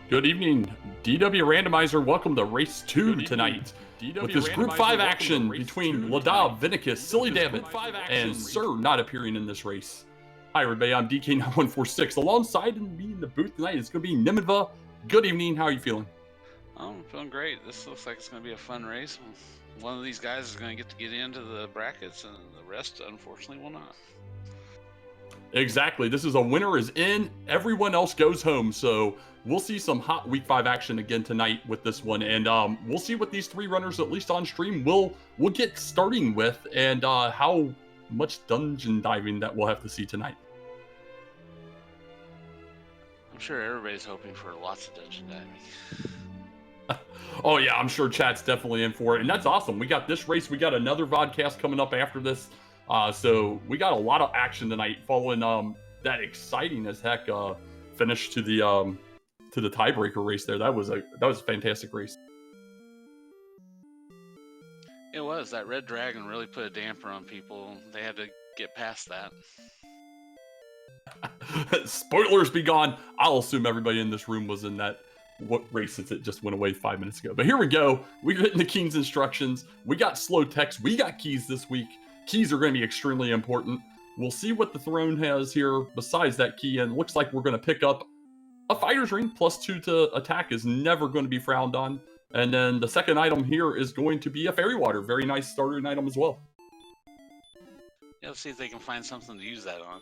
Good evening, DW Randomizer. Welcome to Race 2 tonight. With this Group 5 action between Ladob, Vennicus, sillydabbit, and Sir not appearing in this race. Hi everybody, I'm DK9146. Alongside me in the booth tonight is going to be Nineveh. Good evening, how are you feeling? I'm feeling great. This looks like it's going to be a fun race. One of these guys is going to get into the brackets, and the rest, unfortunately, will not. Exactly. This is a winner is in, everyone else goes home. So we'll see some hot week 5 action again tonight with this one, and we'll see what these three runners, at least on stream, we'll get starting with, and how much dungeon diving that we'll have to see tonight. I'm sure everybody's hoping for lots of dungeon diving. Oh yeah, I'm sure chat's definitely in for it, and that's awesome. We got this race, we got another vodcast coming up after this, so we got a lot of action tonight following that exciting as heck finish to the tiebreaker race there. That was a fantastic race. It was. That red dragon really put a damper on people. They had to get past that. Spoilers be gone. I'll assume everybody in this room was in that race since it just went away 5 minutes ago. But here we go. We've written the King's instructions. We got slow text. We got keys this week. Keys are going to be extremely important. We'll see what the throne has here besides that key, and it looks like we're going to pick up a fighter's ring. +2 to attack is never going to be frowned on. And then the second item here is going to be a fairy water. Very nice starter item as well. Yeah, let's see if they can find something to use that on.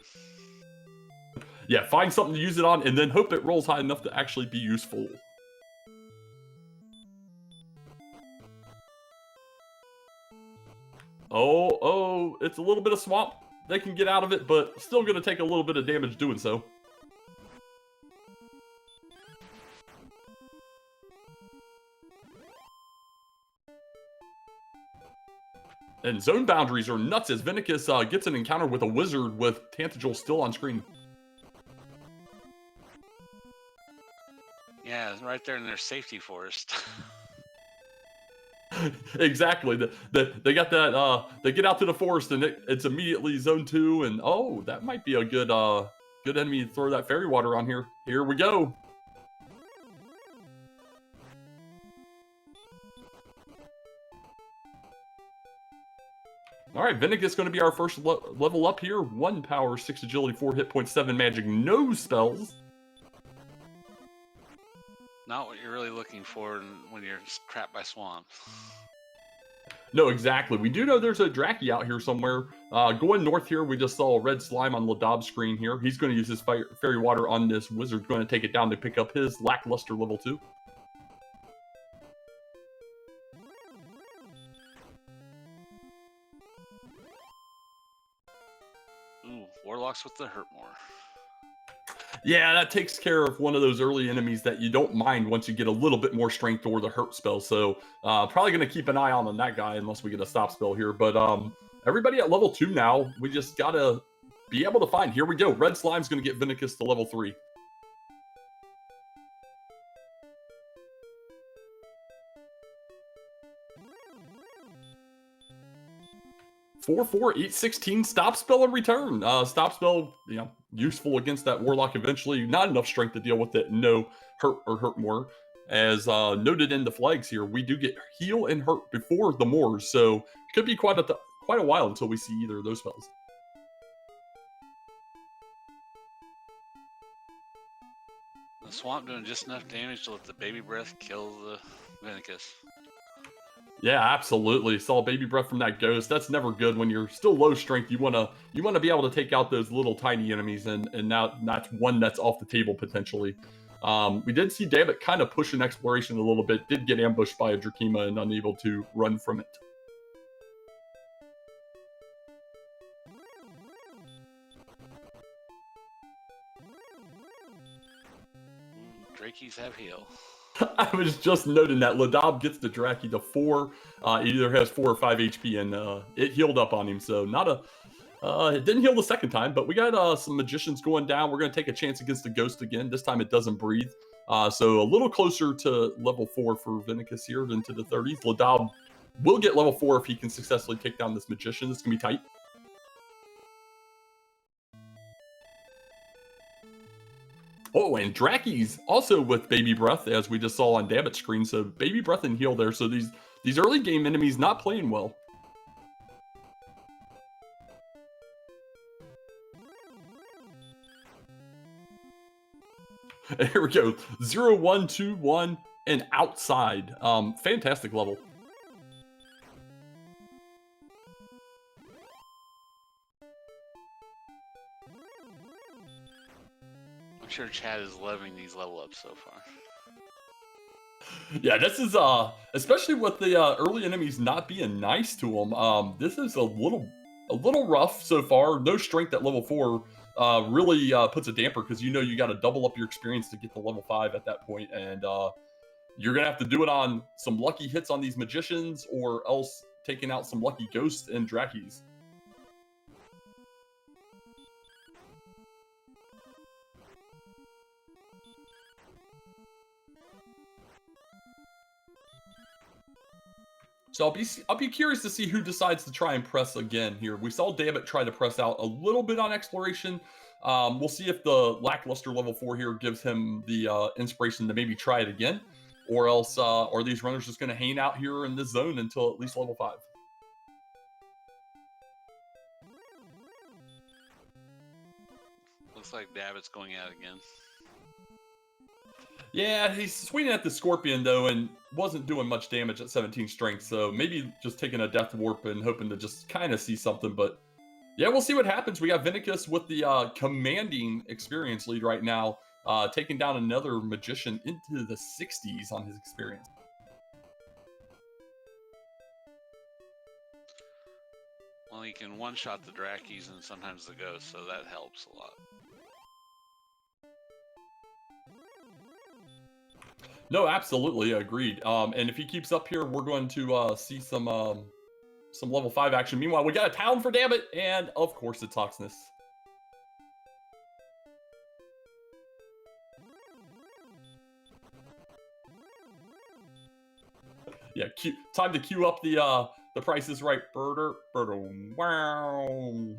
Yeah, find something to use it on, and then hope it rolls high enough to actually be useful. Oh, it's a little bit of swamp. They can get out of it, but still going to take a little bit of damage doing so. And zone boundaries are nuts as Vennicus gets an encounter with a wizard with Tantagel still on screen. Yeah, right there in their safety forest. Exactly. They got that. They get out to the forest and it's immediately zone 2. And oh, that might be a good enemy to throw that fairy water on here. Here we go. All right, Vennicus going to be our first level up here. 1 power, 6 agility, 4 hit points, 7 magic, no spells. Not what you're really looking for when you're trapped by swamp. No, exactly. We do know there's a Draki out here somewhere. Going north here, we just saw a red slime on Ladob's screen here. He's going to use his fairy water on this wizard. Going to take it down to pick up his lackluster level 2. Ooh, Warlocks with the hurt more. Yeah, that takes care of one of those early enemies that you don't mind once you get a little bit more strength or the hurt spell. So probably going to keep an eye on that guy unless we get a stop spell here. But everybody at level 2 now. We just got to be able to find. Here we go. Red Slime's going to get Vennicus to level 3. Four, 816 stop spell in return. Stop spell, useful against that warlock eventually. Not enough strength to deal with it. No hurt or hurt more. As noted in the flags here, we do get heal and hurt before the Moors, so could be quite a while until we see either of those spells. The swamp doing just enough damage to let the baby breath kill the Vennicus. Yeah, absolutely. Saw baby breath from that ghost. That's never good when you're still low strength. You wanna be able to take out those little tiny enemies, and now that's one that's off the table potentially. We did see Dabbit kind of push an exploration a little bit. Did get ambushed by a Drakima and unable to run from it. Drakies have heal. I was just noting that Ladob gets the Draki to 4. It either has 4 or 5 HP, and it healed up on him. So it didn't heal the second time, but we got some magicians going down. We're going to take a chance against the ghost again. This time it doesn't breathe. So a little closer to level 4 for Vennicus here into the 30s. Ladob will get level 4 if he can successfully take down this magician. This is going to be tight. Oh, and Draki's also with Baby Breath, as we just saw on Dabbit's screen. So Baby Breath and Heal there. So these early game enemies not playing well. Here we go. 0, 1, 2, 1, and outside. Fantastic level. I'm sure Chad is loving these level ups so far. Yeah, this is especially with the early enemies not being nice to him. This is a little rough so far. No strength at level 4 really puts a damper, because you know you got to double up your experience to get to level 5 at that point, and you're gonna have to do it on some lucky hits on these magicians, or else taking out some lucky ghosts and Drakis. So I'll be curious to see who decides to try and press again here. We saw Dabbit try to press out a little bit on exploration. We'll see if the lackluster level 4 here gives him the inspiration to maybe try it again, or else are these runners just going to hang out here in this zone until at least level 5? Looks like Dabbit's going out again. Yeah, he's swinging at the Scorpion, though, and wasn't doing much damage at 17 strength, so maybe just taking a Death Warp and hoping to just kind of see something, but yeah, we'll see what happens. We got Vennicus with the commanding experience lead right now, taking down another Magician into the 60s on his experience. Well, he can one-shot the Drakis and sometimes the Ghosts, so that helps a lot. No, absolutely, agreed. And if he keeps up here, we're going to see some level 5 action. Meanwhile, we got a Talon for Dabbit, and of course it's Toxness. Yeah, time to queue up the Price is Right. Birder, wow.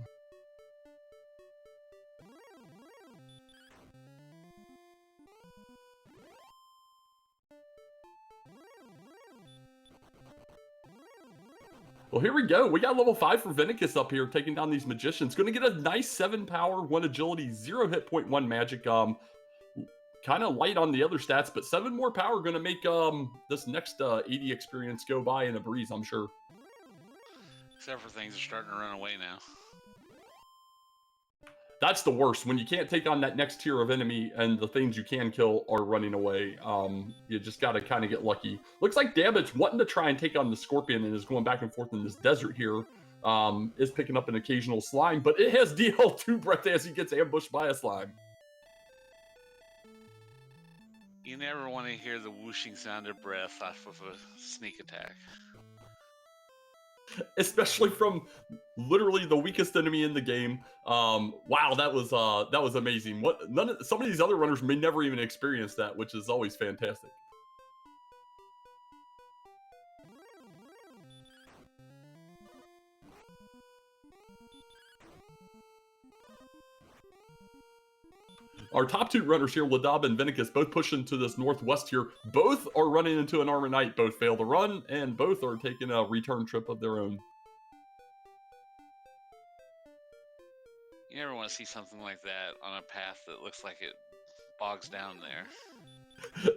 Well, here we go. We got level 5 for Vennicus up here, taking down these Magicians. Going to get a nice 7 power, 1 agility, 0 hit point, 1 magic. Kind of light on the other stats, but 7 more power going to make this next 80 experience go by in a breeze, I'm sure. Except for things are starting to run away now. That's the worst, when you can't take on that next tier of enemy and the things you can kill are running away. You just got to kind of get lucky. Looks like Dabbit's wanting to try and take on the Scorpion and is going back and forth in this desert here. Is picking up an occasional slime, but it has DL2 breath as he gets ambushed by a slime. You never want to hear the whooshing sound of breath off of a sneak attack. Especially from literally the weakest enemy in the game. Wow, that was amazing. Some of these other runners may never even experience that, which is always fantastic. Our top 2 runners here, Ladob and Vennicus, both pushing to this northwest here. Both are running into an Armor Knight. Both fail to run, and both are taking a return trip of their own. You never want to see something like that on a path that looks like it bogs down there.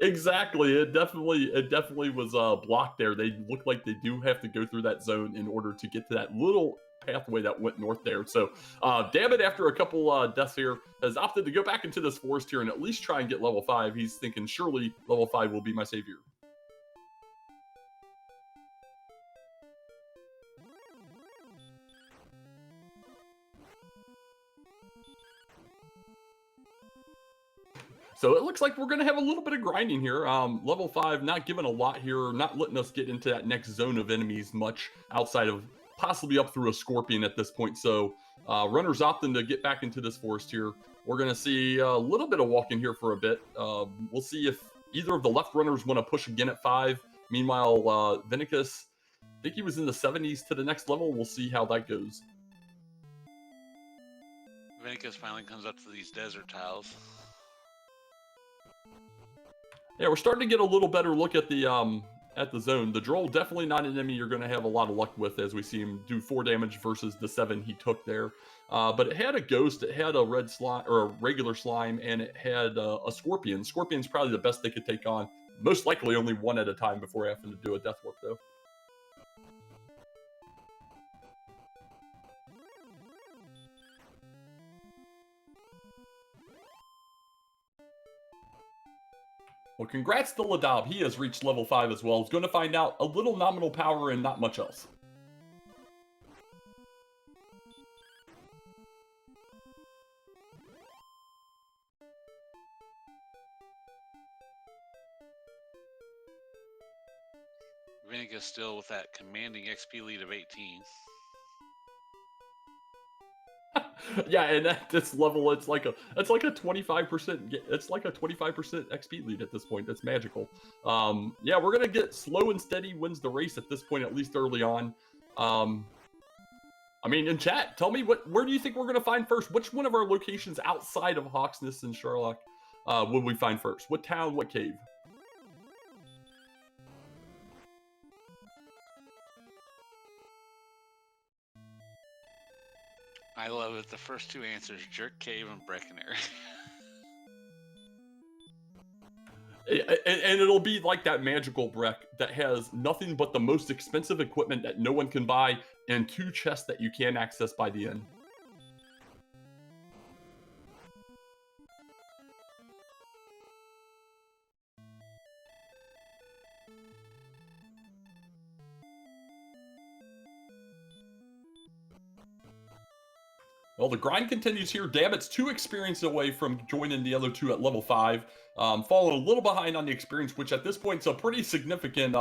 Exactly. It definitely was blocked there. They look like they do have to go through that zone in order to get to that little pathway that went north there. So Dabbit, after a couple deaths here, has opted to go back into this forest here and at least try and get level 5. He's thinking surely level 5 will be my savior. So it looks like we're going to have a little bit of grinding here. Level 5 not giving a lot here, not letting us get into that next zone of enemies much outside of possibly up through a Scorpion at this point. So runners opting to get back into this forest here. We're going to see a little bit of walking here for a bit. We'll see if either of the left runners want to push again at 5. Meanwhile, Vennicus, I think he was in the 70s to the next level. We'll see how that goes. Vennicus finally comes up to these desert tiles. Yeah, we're starting to get a little better look at the zone. The Droll definitely not an enemy you're going to have a lot of luck with, as we see him do 4 damage versus the 7 he took there. But it had a ghost, it had a red slime or a regular slime, and it had a scorpion. Scorpion's probably the best they could take on. Most likely only one at a time before having to do a death warp though. Well, congrats to Ladob. He has reached level 5 as well. He's going to find out a little nominal power and not much else. Vennicus still with that commanding XP lead of 18. Yeah, and at this level, it's like a 25%. It's like a 25% XP lead at this point. That's magical. Yeah, we're gonna get slow and steady wins the race at this point, at least early on. I mean, in chat, tell me where do you think we're gonna find first? Which one of our locations outside of Hawksness and Sherlock would we find first? What town? What cave? I love it. The first two answers: Jerk Cave and Breckenary. And it'll be like that magical Breck that has nothing but the most expensive equipment that no one can buy and 2 chests that you can access by the end. Well, the grind continues here. Dabbit's 2 experience away from joining the other 2 at level 5. Falling a little behind on the experience, which at this point is a pretty significant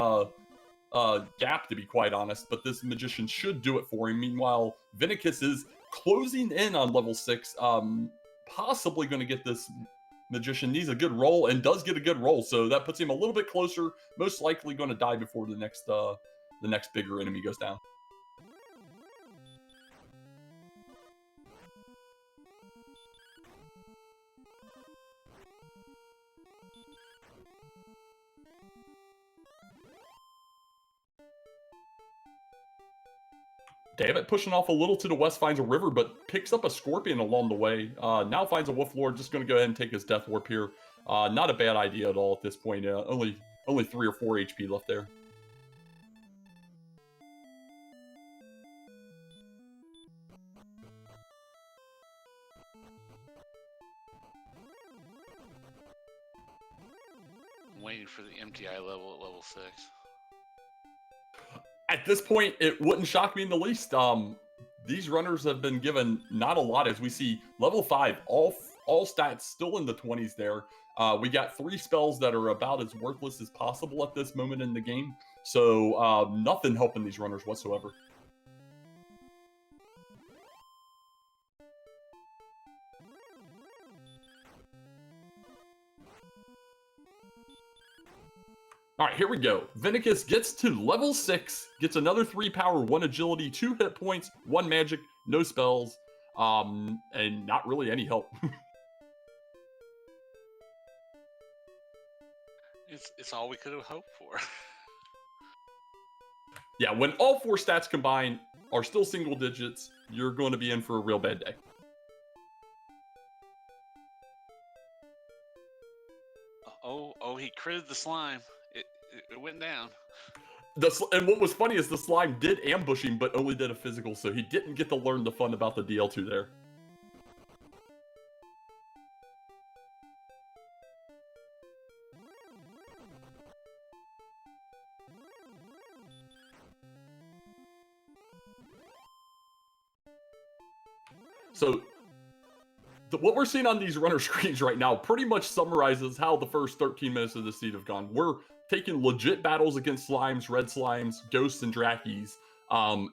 gap, to be quite honest. But this Magician should do it for him. Meanwhile, Vennicus is closing in on level 6. Possibly going to get this Magician. Needs a good roll and does get a good roll. So that puts him a little bit closer. Most likely going to die before the next bigger enemy goes down. Dabbit pushing off a little to the west, finds a river, but picks up a scorpion along the way. Now finds a wolf lord, just going to go ahead and take his death warp here. Not a bad idea at all at this point. Only 3 or 4 HP left there. I'm waiting for the MTI level at level 6. At this point, it wouldn't shock me in the least. These runners have been given not a lot, as we see level 5, all stats still in the 20s there. We got 3 spells that are about as worthless as possible at this moment in the game. So nothing helping these runners whatsoever. All right, here we go. Vennicus gets to level 6, gets another 3 power, 1 agility, 2 hit points, 1 magic, no spells, and not really any help. It's all we could have hoped for. Yeah, when all 4 stats combined are still single digits, you're going to be in for a real bad day. Oh, he critted the slime. It went down. And what was funny is the slime did ambush him, but only did a physical, so he didn't get to learn the fun about the DL2 there. So what we're seeing on these runner screens right now pretty much summarizes how the first 13 minutes of the seed have gone. We're taking legit battles against slimes, red slimes, ghosts, and drakkies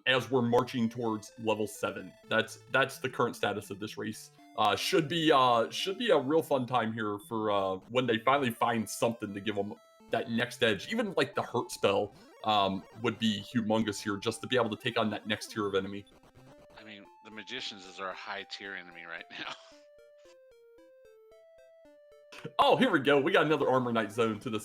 as we're marching towards level 7. That's the current status of this race. Should be a real fun time here for when they finally find something to give them that next edge. Even like the hurt spell would be humongous here, just to be able to take on that next tier of enemy. I mean, the Magicians is our high tier enemy right now. Oh, here we go. We got another Armor Knight zone to the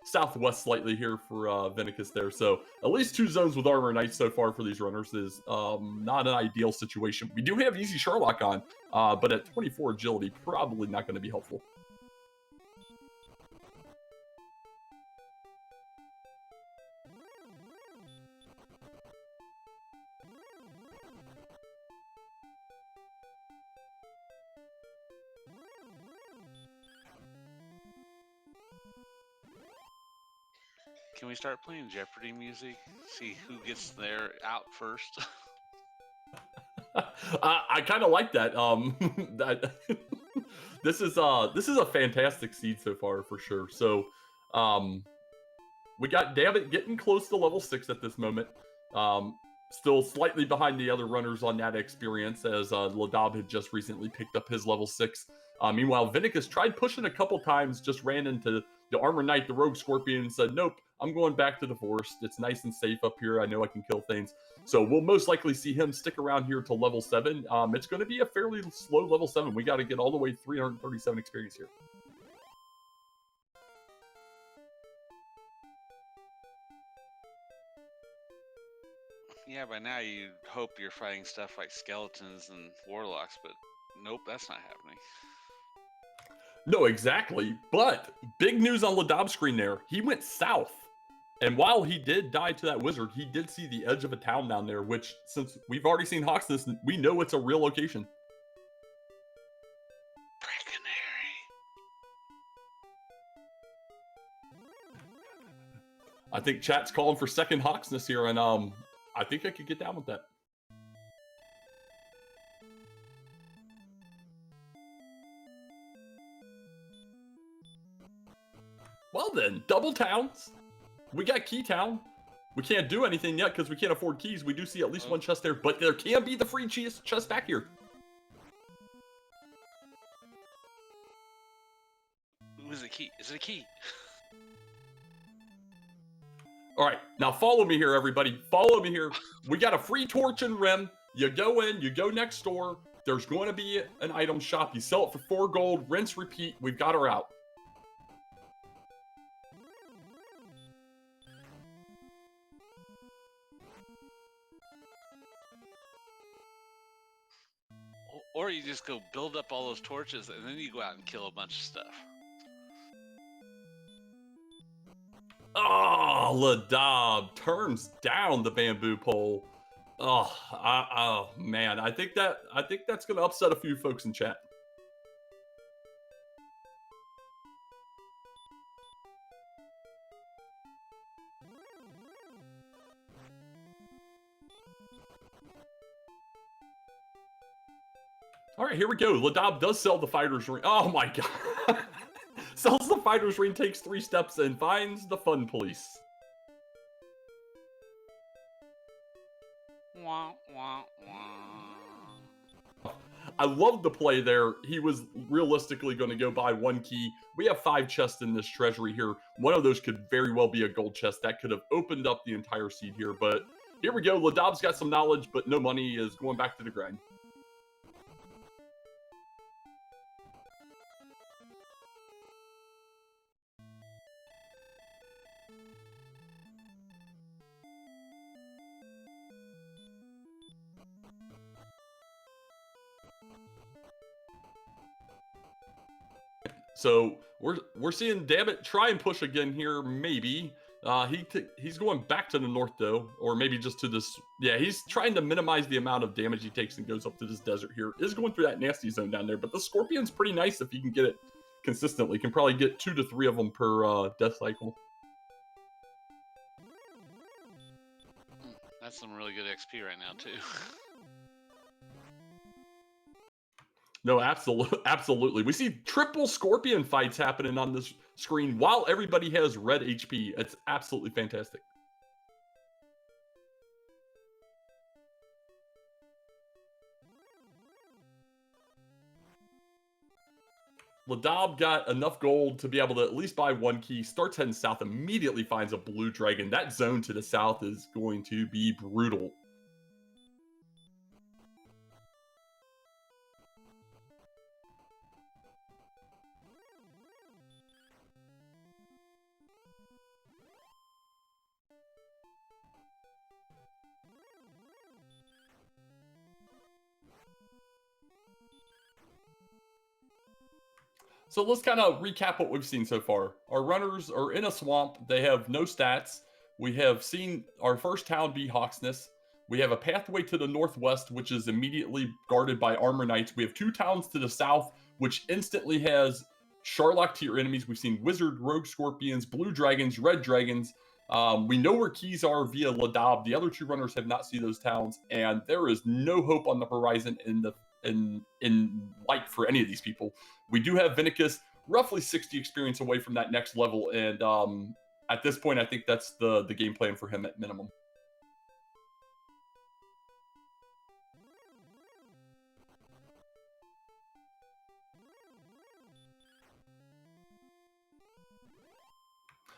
southwest slightly here for Vennicus there. So at least 2 zones with Armor Knights so far for these runners is not an ideal situation. We do have Easy Sherlock on, but at 24 agility, probably not going to be helpful. Can we start playing Jeopardy music? See who gets there out first. I kind of like that. This is a fantastic seed so far for sure. So, we got Dabbit getting close to level 6 at this moment. Still slightly behind the other runners on that experience, as Ladob had just recently picked up his level 6. Meanwhile, Vennicus tried pushing a couple times, just ran into the Armor Knight, the Rogue Scorpion, and said, nope, I'm going back to the forest. It's nice and safe up here. I know I can kill things. So we'll most likely see him stick around here to level 7. It's going to be a fairly slow level 7. We got to get all the way 337 experience here. Yeah, by now you'd hope you're fighting stuff like skeletons and warlocks, but nope, that's not happening. No, exactly. But big news on Ladob's screen there. He went south. And while he did die to that wizard, he did see the edge of a town down there, which, since we've already seen Hawksness, we know it's a real location. I think chat's calling for second Hawksness here, and I think I could get down with that. Well then, double towns. We got Key Town. We can't do anything yet because we can't afford keys. We do see at least one chest there, but there can be the free chest back here. Is it a key? Is it a key? All right, now follow me here, everybody. Follow me here. We got a free torch and rim. You go in, you go next door. There's going to be an item shop. You sell it for 4 gold, rinse, repeat. We've got her out. Or you just go build up all those torches and then you go out and kill a bunch of stuff. Oh, Ladob turns down the bamboo pole. Oh, man. I think that's gonna upset a few folks in chat. All right, here we go. Ladob does sell the fighter's ring. Oh my god. Sells the fighter's ring, takes 3 steps, and finds the fun police. Wah, wah, wah. I love the play there. He was realistically going to go buy 1 key. We have 5 chests in this treasury here. One of those could very well be a gold chest. That could have opened up the entire seed here. But here we go. Ladob's got some knowledge, but no money, is going back to the grind. So we're seeing Dabbit try and push again here, maybe. He's going back to the north though, or maybe just to this. Yeah, he's trying to minimize the amount of damage he takes and goes up to this desert here. Is going through that nasty zone down there, but the Scorpion's pretty nice if you can get it consistently. Can probably get 2 to 3 of them per death cycle. That's some really good XP right now too. No, absolutely. We see triple Scorpion fights happening on this screen while everybody has red HP. It's absolutely fantastic. Ladob got enough gold to be able to at least buy 1 key, starts heading south, immediately finds a blue dragon. That zone to the south is going to be brutal. So let's kind of recap what we've seen so far. Our runners are in a swamp. They have no stats. We have seen our first town be Hawksness. We have a pathway to the northwest, which is immediately guarded by armor knights. We have 2 towns to the south, which instantly has Sharlock tier enemies. We've seen wizard, rogue scorpions, blue dragons, red dragons. We know where keys are via Ladob. The other 2 runners have not seen those towns, and there is no hope on the horizon in light for any of these people. We do have Vennicus, roughly 60 experience away from that next level, and at this point, I think that's the game plan for him at minimum.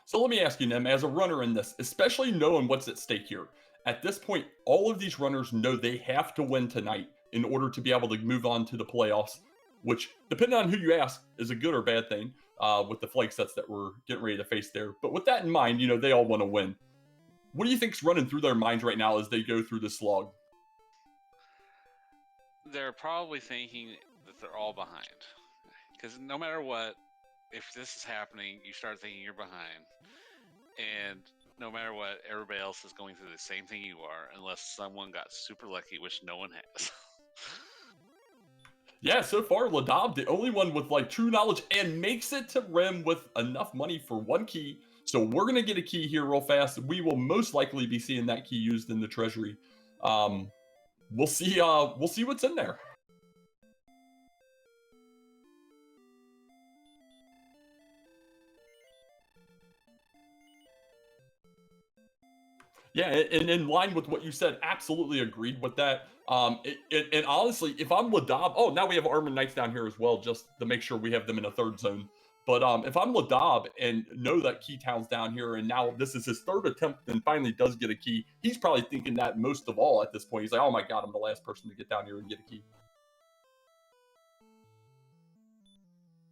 So let me ask you, Nem, as a runner in this, especially knowing what's at stake here, at this point, all of these runners know they have to win tonight in order to be able to move on to the playoffs, which, depending on who you ask, is a good or bad thing with the flag sets that we're getting ready to face there. But with that in mind, you know, they all want to win. What do you think's running through their minds right now as they go through this slog? They're probably thinking that they're all behind. Because no matter what, if this is happening, you start thinking you're behind. And no matter what, everybody else is going through the same thing you are, unless someone got super lucky, which no one has. Yeah, so far, Ladob, the only one with like true knowledge, and makes it to Rim with enough money for 1 key. So we're gonna get a key here real fast. We will most likely be seeing that key used in the treasury. We'll see what's in there. Yeah, and in line with what you said, absolutely agreed with that. And honestly, if I'm Ladob, oh, now we have Armor Knights down here as well, just to make sure we have them in a 3rd zone. But if I'm Ladob and know that Key Town's down here, and now this is his 3rd attempt and finally does get a key, he's probably thinking that most of all at this point. He's like, oh my god, I'm the last person to get down here and get a key.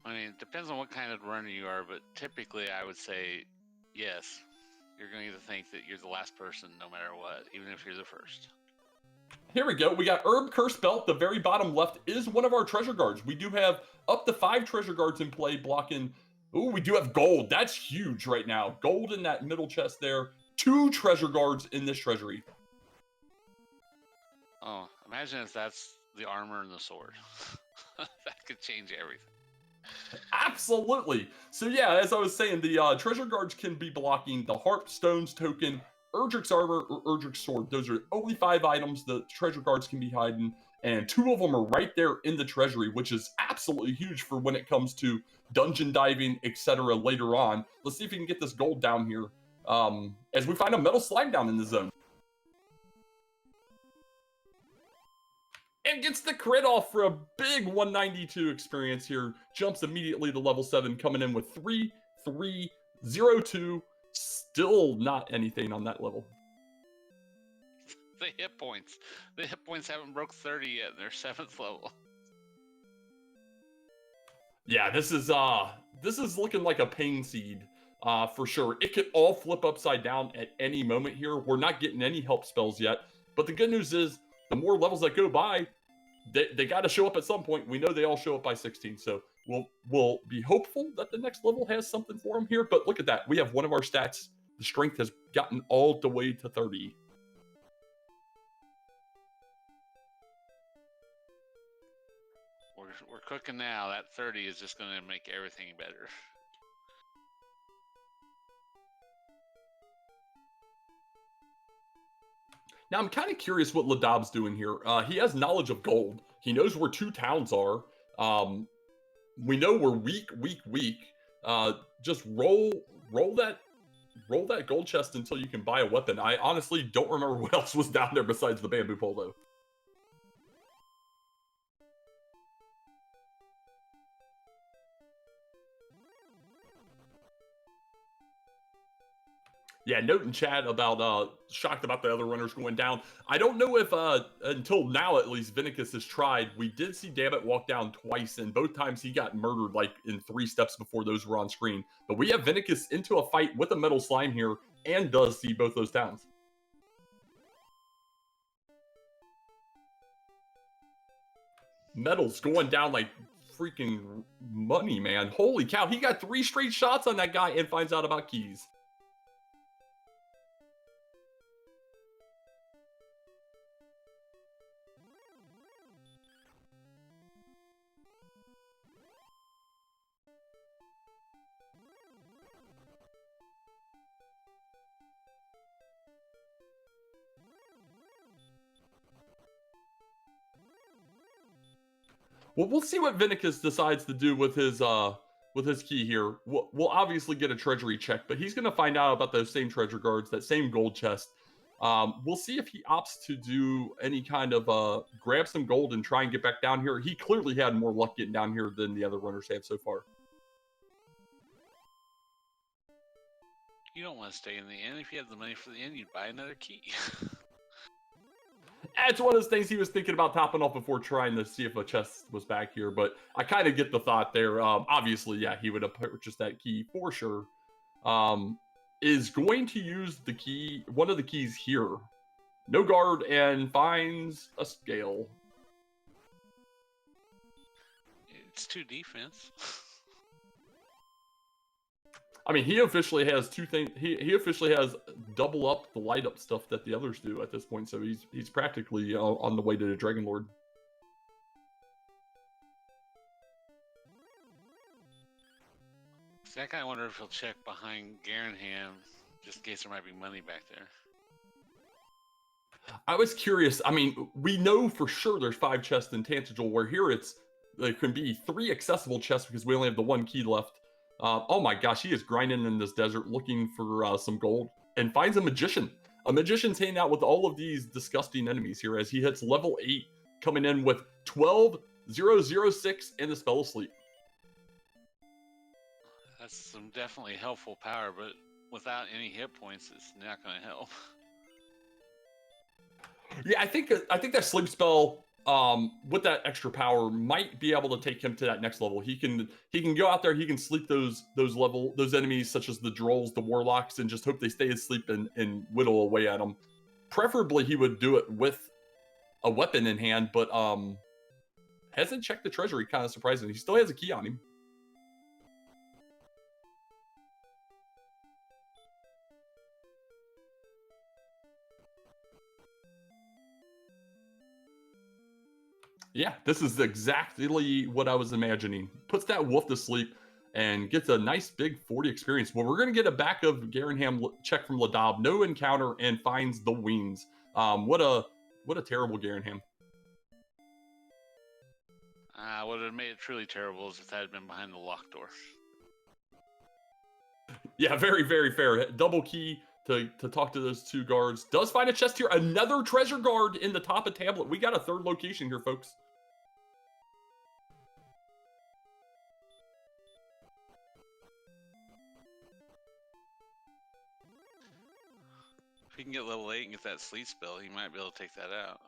I mean, it depends on what kind of runner you are, but typically I would say yes. You're going to think that you're the last person no matter what, even if you're the first. Here we go. We got Herb Curse Belt. The very bottom left is one of our treasure guards. We do have up to 5 treasure guards in play blocking. Ooh, we do have gold. That's huge right now. Gold in that middle chest there. 2 treasure guards in this treasury. Oh, imagine if that's the armor and the sword. That could change everything. Absolutely. So yeah, as I was saying, the treasure guards can be blocking the Harp Stones token, Erdrick's armor, or Erdrick's sword. Those are only 5 items the treasure guards can be hiding, and 2 of them are right there in the treasury, which is absolutely huge for when it comes to dungeon diving, etc. later on. Let's see if we can get this gold down here as we find a metal slime down in the zone. And gets the crit off for a big 192 experience here. Jumps immediately to level 7, coming in with 3-3-0-2. Still not anything on that level. The hit points. The hit points haven't broke 30 yet. They're 7th level. Yeah, this is looking like a pain seed for sure. It could all flip upside down at any moment here. We're not getting any help spells yet. But the good news is, the more levels that go by, they got to show up at some point. We know they all show up by 16, so we'll be hopeful that the next level has something for them here. But look at that. We have one of our stats. The strength has gotten all the way to 30. We're cooking now. That 30 is just going to make everything better. Now, I'm kind of curious what Ladob's doing here. He has knowledge of gold. He knows where 2 towns are. We know we're weak. Just roll that gold chest until you can buy a weapon. I honestly don't remember what else was down there besides the bamboo pole, though. Yeah, note in chat about shocked about the other runners going down. I don't know if until now at least Vennicus has tried. We did see Dabbit walk down twice, and both times he got murdered like in 3 steps before those were on screen. But we have Vennicus into a fight with a metal slime here and does see both those towns. Metal's going down like freaking money, man. Holy cow. He got 3 straight shots on that guy and finds out about keys. Well, we'll see what Vennicus decides to do with his key here. We'll obviously get a treasury check, but he's going to find out about those same treasure guards, that same gold chest. We'll see if he opts to do any kind of grab some gold and try and get back down here. He clearly had more luck getting down here than the other runners have so far. You don't want to stay in the inn. If you had the money for the inn, you'd buy another key. It's one of those things he was thinking about topping off before trying to see if a chest was back here, but I kind of get the thought there. Obviously, yeah, he would have purchased that key for sure. Is going to use the key, one of the keys here. No guard, and finds a scale. It's 2 defense. I mean, he officially has 2 things. He officially has double up the light up stuff that the others do at this point. So he's practically on the way to the Dragon Lord. Zach, I wonder if he'll check behind Garenham just in case there might be money back there. I was curious. I mean, we know for sure there's 5 chests in Tantegel, where here there can be 3 accessible chests because we only have the 1 key left. Oh my gosh, he is grinding in this desert looking for some gold and finds a magician. A magician's hanging out with all of these disgusting enemies here as he hits level 8, coming in with 12,006 and the spell of sleep. That's some definitely helpful power, but without any hit points, it's not going to help. Yeah, I think that sleep spell, with that extra power, might be able to take him to that next level. He can go out there, he can sleep those enemies such as the Drolls, the Warlocks, and just hope they stay asleep and whittle away at them. Preferably, he would do it with a weapon in hand, but hasn't checked the treasury. Kind of surprising. He still has a key on him. Yeah, this is exactly what I was imagining. Puts that wolf to sleep and gets a nice big 40 experience. Well, we're going to get a back of Garenham check from Ladob. No encounter and finds the wings. What a terrible Garenham. What would have made it truly terrible is if that had been behind the locked door. Yeah, very, very fair. Double key to talk to those 2 guards. Does find a chest here. Another treasure guard in the top of tablet. We got a 3rd location here, folks. If he can get level 8 and get that sleep spell, he might be able to take that out.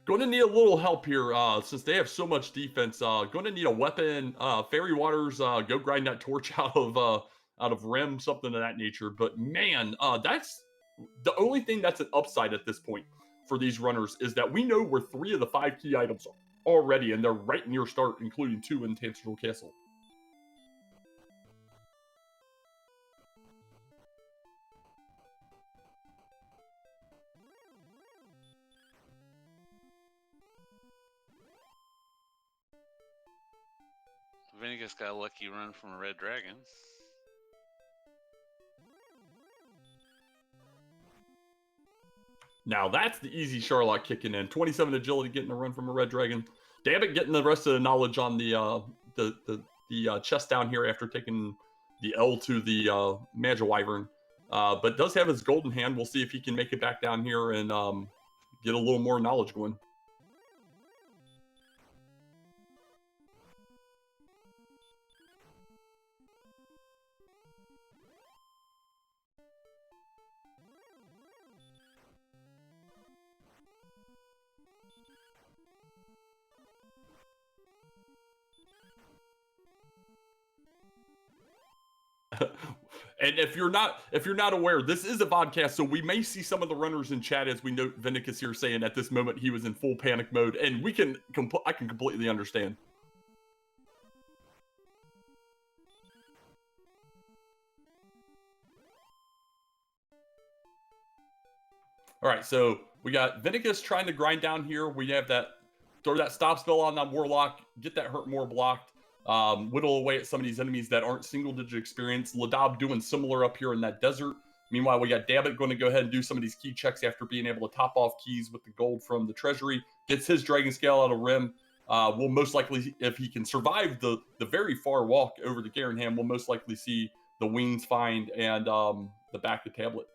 Going to need a little help here since they have so much defense. Going to need a weapon. Fairy Waters, go grind that torch out of Rim, something of that nature. But man, that's the only thing that's an upside at this point for these runners is that we know where 3 of the 5 key items are already, and they're right near start, including 2 in Tantegel Castle. Vennicus got a lucky run from a red dragon. Now that's the easy Charlotte kicking in. 27 agility getting a run from a red dragon. Dabbit getting the rest of the knowledge on the chest down here after taking the L to the Magi Wyvern. But does have his golden hand. We'll see if he can make it back down here and get a little more knowledge going. And if you're not aware, this is a vodcast, so we may see some of the runners in chat as we note Vennicus here saying at this moment he was in full panic mode, and I can completely understand. All right, so we got Vennicus trying to grind down here. We have that, throw that stop spell on that Warlock, get that hurt more blocked, whittle away at some of these enemies that aren't single-digit experience. Ladob doing similar up here in that desert. Meanwhile, we got Dabbit going to go ahead and do some of these key checks after being able to top off keys with the gold from the treasury. Gets his Dragon Scale out of Rim. We'll most likely, if he can survive the very far walk over to Garenham, we'll most likely see the wings find and the back of tablet.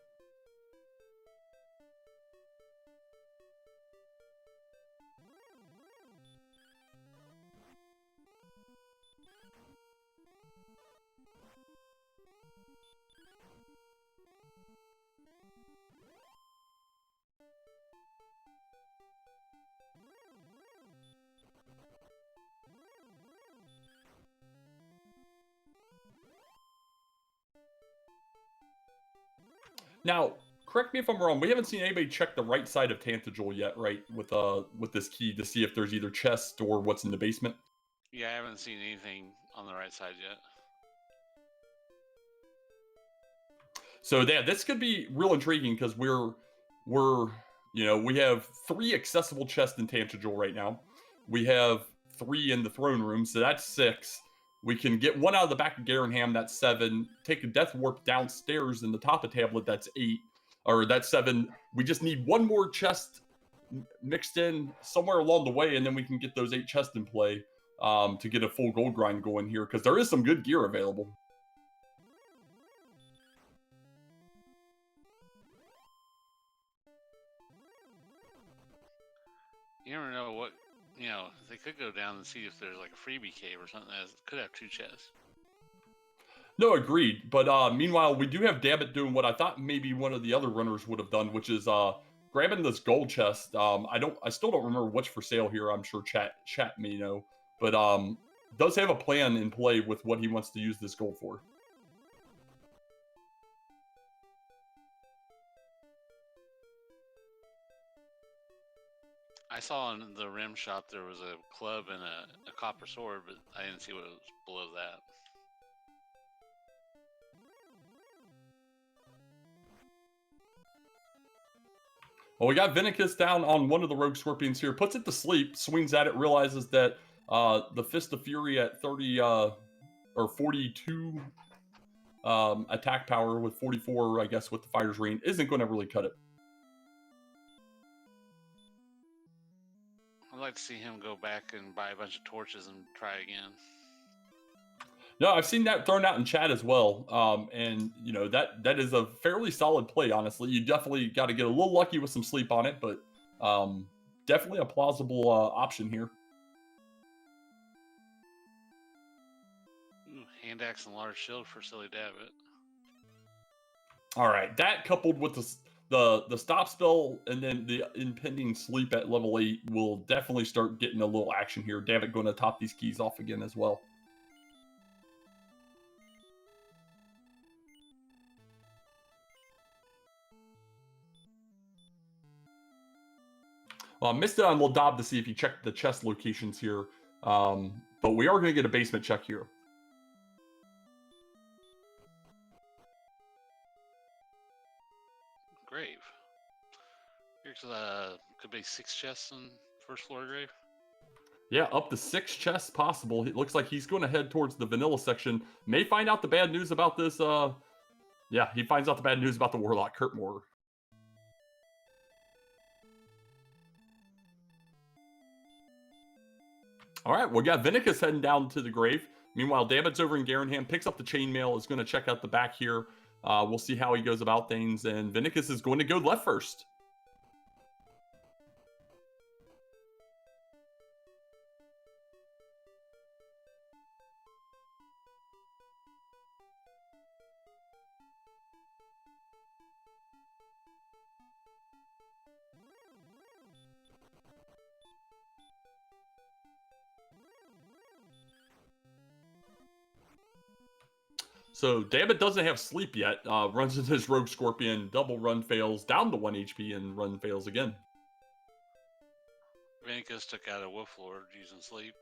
Now, correct me if I'm wrong. We haven't seen anybody check the right side of Tantagel yet, right? With this key to see if there's either chest or what's in the basement. Yeah, I haven't seen anything on the right side yet. So yeah, this could be real intriguing because we have 3 accessible chests in Tantagel right now. We have 3 in the throne room, so that's 6. We can get 1 out of the back of Garenham, that's 7. Take a death warp downstairs in the top of tablet, that's 8. Or that's 7. We just need 1 more chest mixed in somewhere along the way, and then we can get those 8 chests in play to get a full gold grind going here, because there is some good gear available. You never know what, they could go down and see if there's like a freebie cave or something that could have 2 chests. No, agreed. But meanwhile, we do have Dabbit doing what I thought maybe one of the other runners would have done, which is grabbing this gold chest. I still don't remember what's for sale here. I'm sure chat may know, but does have a plan in play with what he wants to use this gold for. I saw in the rim shop there was a club and a copper sword, but I didn't see what was below that. Well, we got Vennicus down on one of the rogue scorpions here, puts it to sleep, swings at it, realizes that the Fist of Fury at 30 or 42 attack power with 44, I guess, with the Fire's Rain isn't going to really cut it. I'd like to see him go back and buy a bunch of torches and try again. No, I've seen that thrown out in chat as well, and that is a fairly solid play. Honestly, you definitely got to get a little lucky with some sleep on it, but definitely a plausible option here. Ooh, hand axe and large shield for Silly Dabbit. All right, that coupled with the stop spell and then the impending sleep at level 8 will definitely start getting a little action here. Dabbit going to top these keys off again as well. Well, I missed it on Ladob to see if he checked the chest locations here, but we are going to get a basement check here. Grave. Here's could be 6 chests in first floor grave. Yeah, up to 6 chests possible. It looks like he's going to head towards the vanilla section. May find out the bad news about this. Yeah, he finds out the bad news about the Warlock Kurtmore. All right, we got Vennicus heading down to the grave. Meanwhile, Dabbit's over in Garenham, picks up the chainmail, is going to check out the back here. We'll see how he goes about things, and Vennicus is going to go left first. So Dabbit doesn't have sleep yet. Runs into his Rogue Scorpion, double run fails, down to 1 HP, and run fails again. Vennicus took out a Wolf Lord using sleep.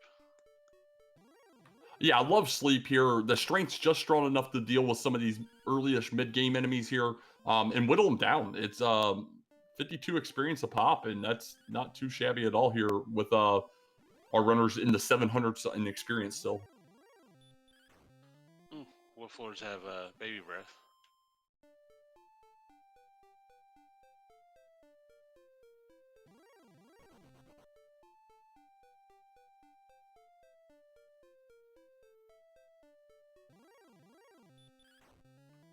Yeah, I love sleep here. The strength's just strong enough to deal with some of these early-ish mid-game enemies here, and whittle them down. It's 52 experience a pop, and that's not too shabby at all here with our runners in the 700s in experience still. What floors have baby breath?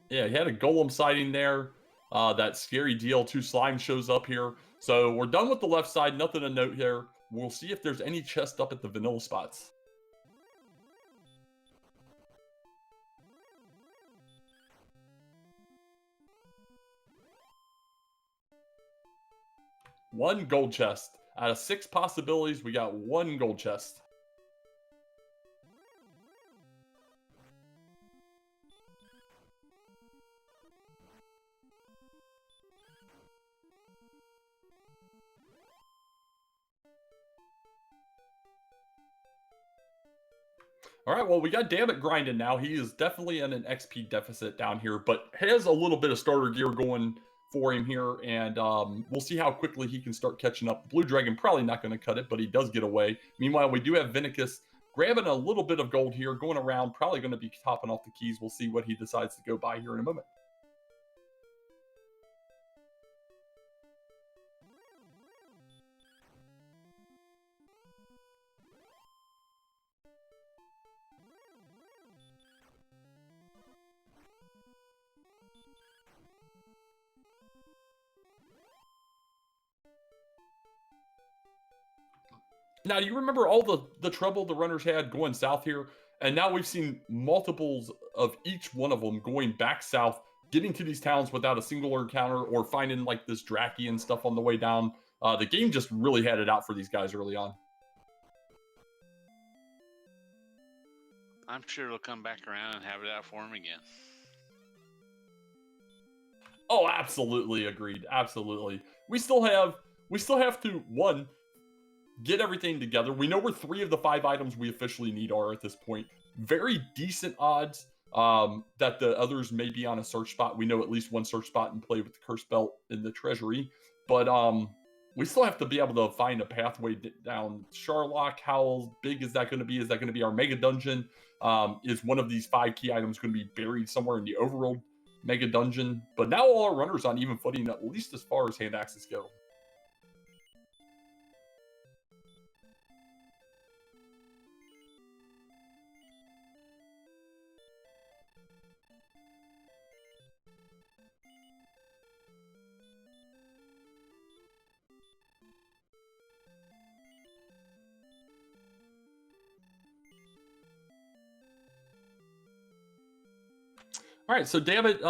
Yeah, he had a golem sighting there. That scary DL2 slime shows up here. So we're done with the left side. Nothing to note here. We'll see if there's any chest up at the vanilla spots. One gold chest. Out of 6 possibilities, we got 1 gold chest. All right, well, we got Dabbit grinding now. He is definitely in an XP deficit down here, but has a little bit of starter gear going for him here, and we'll see how quickly he can start catching up. Blue Dragon probably not going to cut it, but he does get away. Meanwhile, we do have Vennicus grabbing a little bit of gold here, going around, probably going to be topping off the keys. We'll see what he decides to go by here in a moment. Now, do you remember all the trouble the runners had going south here? And now we've seen multiples of each one of them going back south, getting to these towns without a single encounter or finding like this Draki and stuff on the way down. The game just really had it out for these guys early on. I'm sure it'll come back around and have it out for him again. Oh, absolutely agreed. Absolutely. We still have to, one, get everything together. We know where 3 of the 5 items we officially need are at this point. Very decent odds that the others may be on a search spot. We know at least 1 search spot in play with the curse belt in the treasury. But we still have to be able to find a pathway down Sharlock. How big is that going to be? Is that going to be our mega dungeon? Is one of these 5 key items going to be buried somewhere in the overworld mega dungeon? But now all our runners on even footing, at least as far as hand axes go. All right, so Dabbit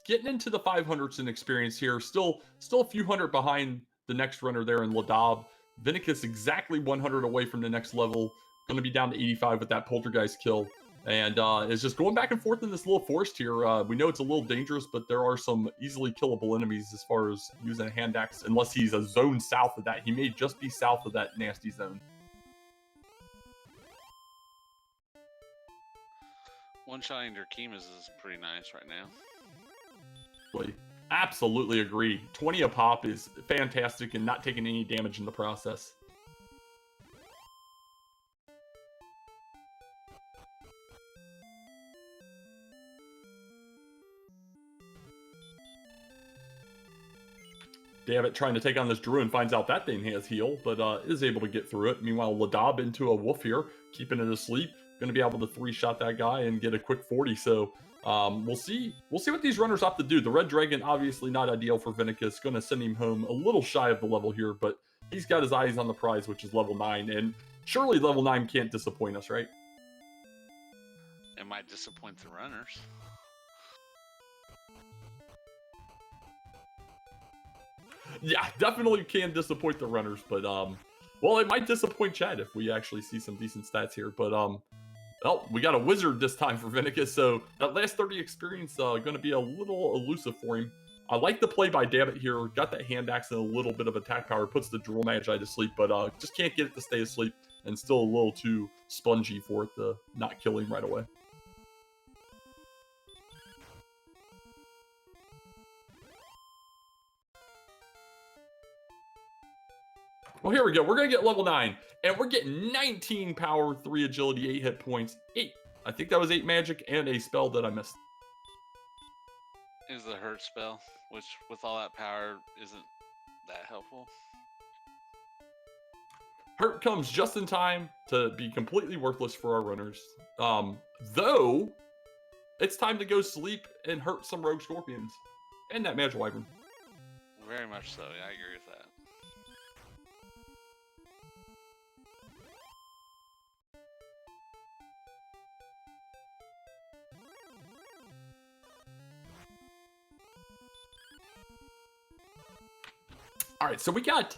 getting into the 500s in experience here. Still a few hundred behind the next runner there in Ladob. Vennicus exactly 100 away from the next level. Going to be down to 85 with that poltergeist kill. And is just going back and forth in this little forest here. We know it's a little dangerous, but there are some easily killable enemies as far as using a hand axe, unless he's a zone south of that. He may just be south of that nasty zone. One-shotting their Kemas is pretty nice right now. Absolutely agree. 20 a pop is fantastic and not taking any damage in the process. Dabbit trying to take on this Druid finds out that thing has heal, but is able to get through it. Meanwhile, Ladob into a wolf here, keeping it asleep. Going to be able to 3-shot that guy and get a quick 40. So we'll see what these runners have to do. The Red Dragon, obviously not ideal for Vennicus. Going to send him home a little shy of the level here, but he's got his eyes on the prize, which is level 9. And surely level 9 can't disappoint us, right? It might disappoint the runners. Yeah, definitely can disappoint the runners, but well, it might disappoint Chad if we actually see some decent stats here. But well, we got a wizard this time for Vennicus, so that last 30 experience going to be a little elusive for him. I like the play by Dabbit here. Got that hand axe and a little bit of attack power, puts the Drool Magi to sleep, but just can't get it to stay asleep, and still a little too spongy for it to not kill him right away. Well, here we go. We're going to get level 9. And we're getting 19 power, 3 agility, 8 hit points, 8. I think that was 8 magic and a spell that I missed. It was the hurt spell, which with all that power isn't that helpful. Hurt comes just in time to be completely worthless for our runners. Though, it's time to go sleep and hurt some rogue scorpions. And that magic wyvern. Very much so, yeah, I agree with that. All right, so we got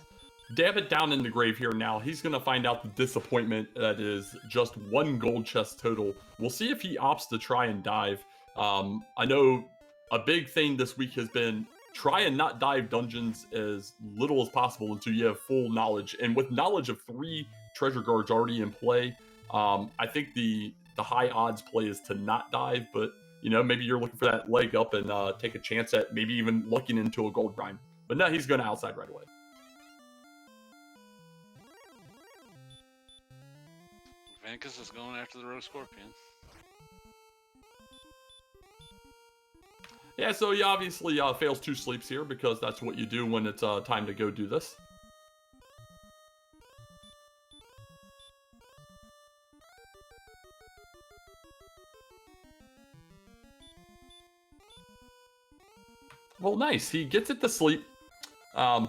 Dabbit down in the grave here now. He's going to find out the disappointment that is just 1 gold chest total. We'll see if he opts to try and dive. I know a big thing this week has been try and not dive dungeons as little as possible until you have full knowledge. And with knowledge of 3 treasure guards already in play, I think the high odds play is to not dive, but you know, maybe you're looking for that leg up and take a chance at maybe even looking into a gold grind. But no, he's going to outside right away. Vennicus is going after the rogue scorpion. Yeah, so he obviously fails 2 sleeps here because that's what you do when it's time to go do this. Well, nice. He gets it to sleep.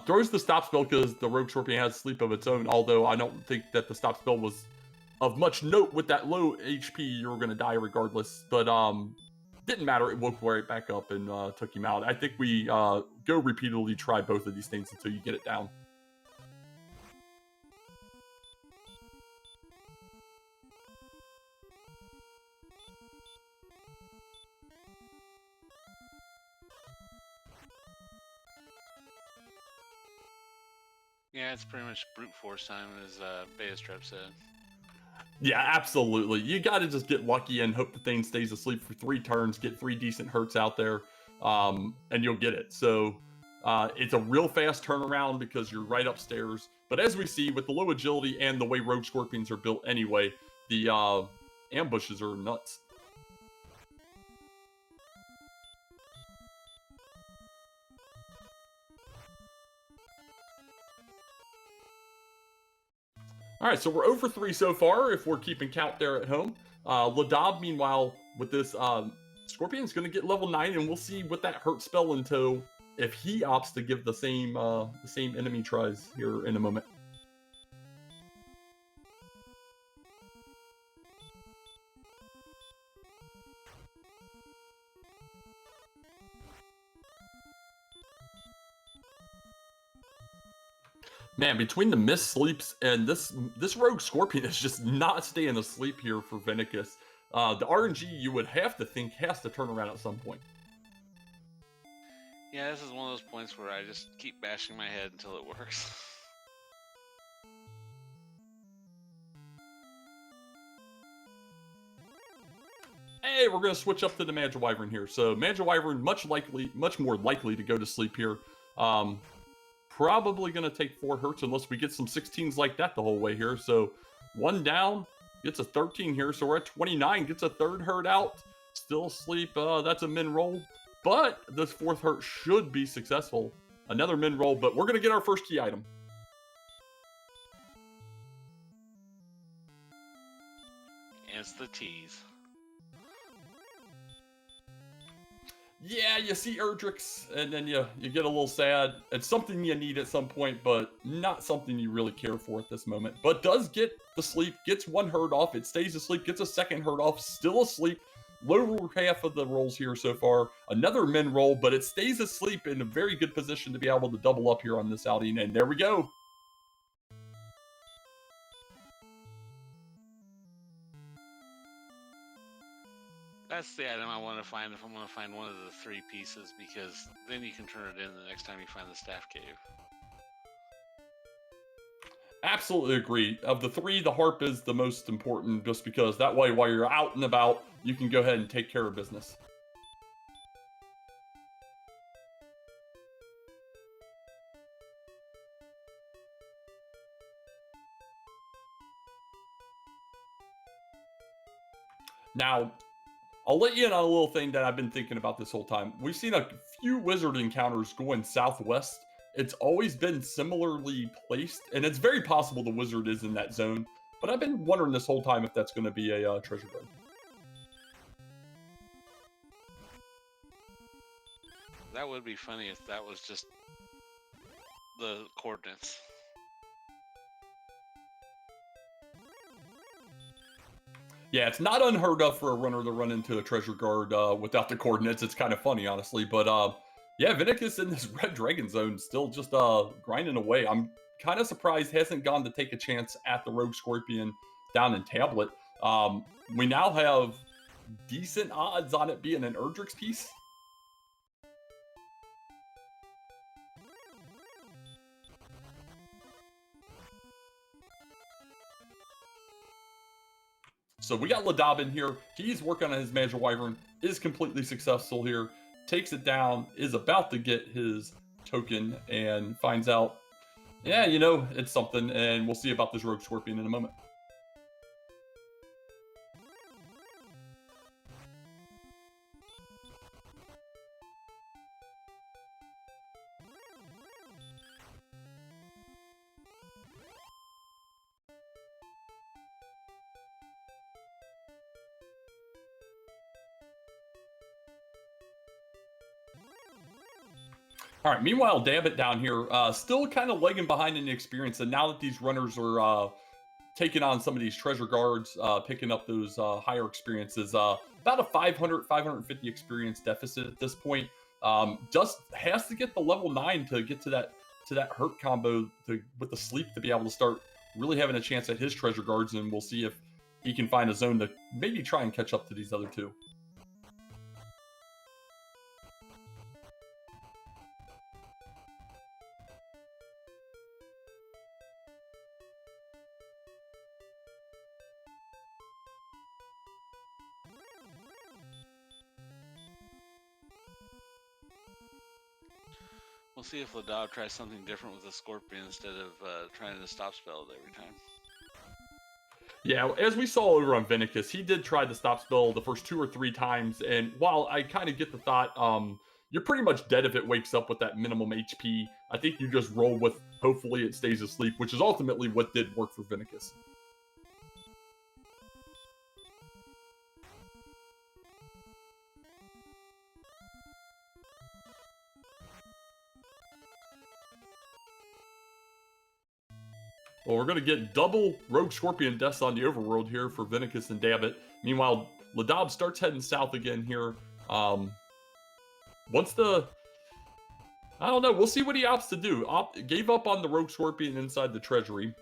Throws the stop spell because the rogue scorpion has sleep of its own, although I don't think that the stop spell was of much note. With that low HP, you were going to die regardless, but didn't matter. It woke right back up and took him out. I think we go repeatedly try both of these things until you get it down. Yeah, it's pretty much brute force time, as Beta Strep said. Yeah, absolutely. You got to just get lucky and hope the thing stays asleep for 3 turns, get 3 decent hurts out there, and you'll get it. So it's a real fast turnaround because you're right upstairs. But as we see, with the low agility and the way rogue scorpions are built anyway, the ambushes are nuts. All right, so we're 0 for 3 so far if we're keeping count there at home. Ladob, meanwhile, with this Scorpion is going to get level 9, and we'll see what that hurt spell until if he opts to give the same enemy tries here in a moment. Man, between the missed sleeps and this rogue scorpion is just not staying asleep here for Vennicus. The RNG you would have to think has to turn around at some point. Yeah, this is one of those points where I just keep bashing my head until it works. Hey, we're going to switch up to the Magic Wyvern here. So Magic Wyvern, much more likely to go to sleep here. Probably going to take 4 hurts unless we get some 16s like that the whole way here. So 1 down, gets a 13 here. So we're at 29, gets a 3rd hurt out. Still asleep. That's a min roll. But this 4th hurt should be successful. Another min roll, but we're going to get our first key item. It's the tease. Yeah, you see Erdrix, and then you get a little sad. It's something you need at some point, but not something you really care for at this moment. But does get the sleep, gets 1 hurt off, it stays asleep, gets a 2nd hurt off, still asleep. Lower half of the rolls here so far. Another min roll, but it stays asleep in a very good position to be able to double up here on this outing, and there we go. That's the item I want to find if I'm going to find one of the 3 pieces, because then you can turn it in the next time you find the staff cave. Absolutely agree. Of the 3, the harp is the most important, just because that way while you're out and about, you can go ahead and take care of business. Now, I'll let you in on a little thing that I've been thinking about this whole time. We've seen a few wizard encounters going southwest. It's always been similarly placed, and it's very possible the wizard is in that zone. But I've been wondering this whole time if that's going to be a treasure guard. That would be funny if that was just the coordinates. Yeah, it's not unheard of for a runner to run into a treasure guard without the coordinates. It's kind of funny, honestly. But yeah, Vennicus in this red dragon zone still just grinding away. I'm kind of surprised hasn't gone to take a chance at the rogue scorpion down in tablet. We now have decent odds on it being an Erdrick's piece. So we got Ladob in here. He's working on his Magic Wyvern, is completely successful here, takes it down, is about to get his token, and finds out, yeah, you know, it's something, and we'll see about this Rogue Scorpion in a moment. All right, meanwhile, Dabbit down here, still kind of lagging behind in the experience, and now that these runners are taking on some of these treasure guards, picking up those higher experiences, about a 500, 550 experience deficit at this point. Just has to get the level 9 to get to that hurt combo with the sleep to be able to start really having a chance at his treasure guards, and we'll see if he can find a zone to maybe try and catch up to these other two. We'll see if Ladob tries something different with the Scorpion instead of trying to stop spell it every time. Yeah, as we saw over on Vennicus, he did try the stop spell the first 2 or 3 times, and while I kind of get the thought, you're pretty much dead if it wakes up with that minimum HP. I think you just roll with hopefully it stays asleep, which is ultimately what did work for Vennicus. Well, we're going to get double Rogue Scorpion deaths on the overworld here for Vennicus and Dabbit. Meanwhile, Ladob starts heading south again here. Once the... I don't know. We'll see what he opts to do. Gave up on the Rogue Scorpion inside the treasury.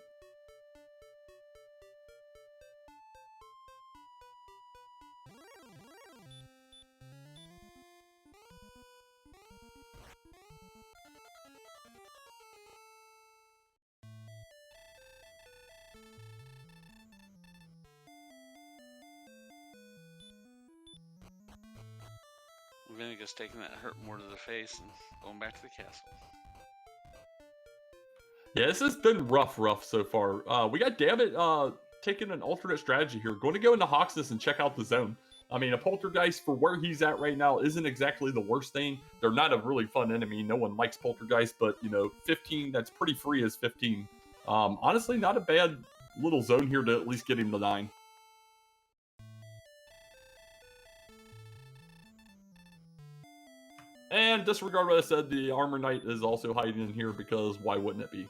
Vennicus taking that hurt more to the face and going back to the castle. Yeah, this has been rough so far. We got Dabbit taking an alternate strategy here. Going to go into Hoxus and check out the zone. I mean, a Poltergeist for where he's at right now isn't exactly the worst thing. They're not a really fun enemy. No one likes Poltergeist, but, you know, 15, that's pretty free as 15. Honestly, not a bad little zone here to at least get him to 9. And disregard what I said, the Armor Knight is also hiding in here because why wouldn't it be?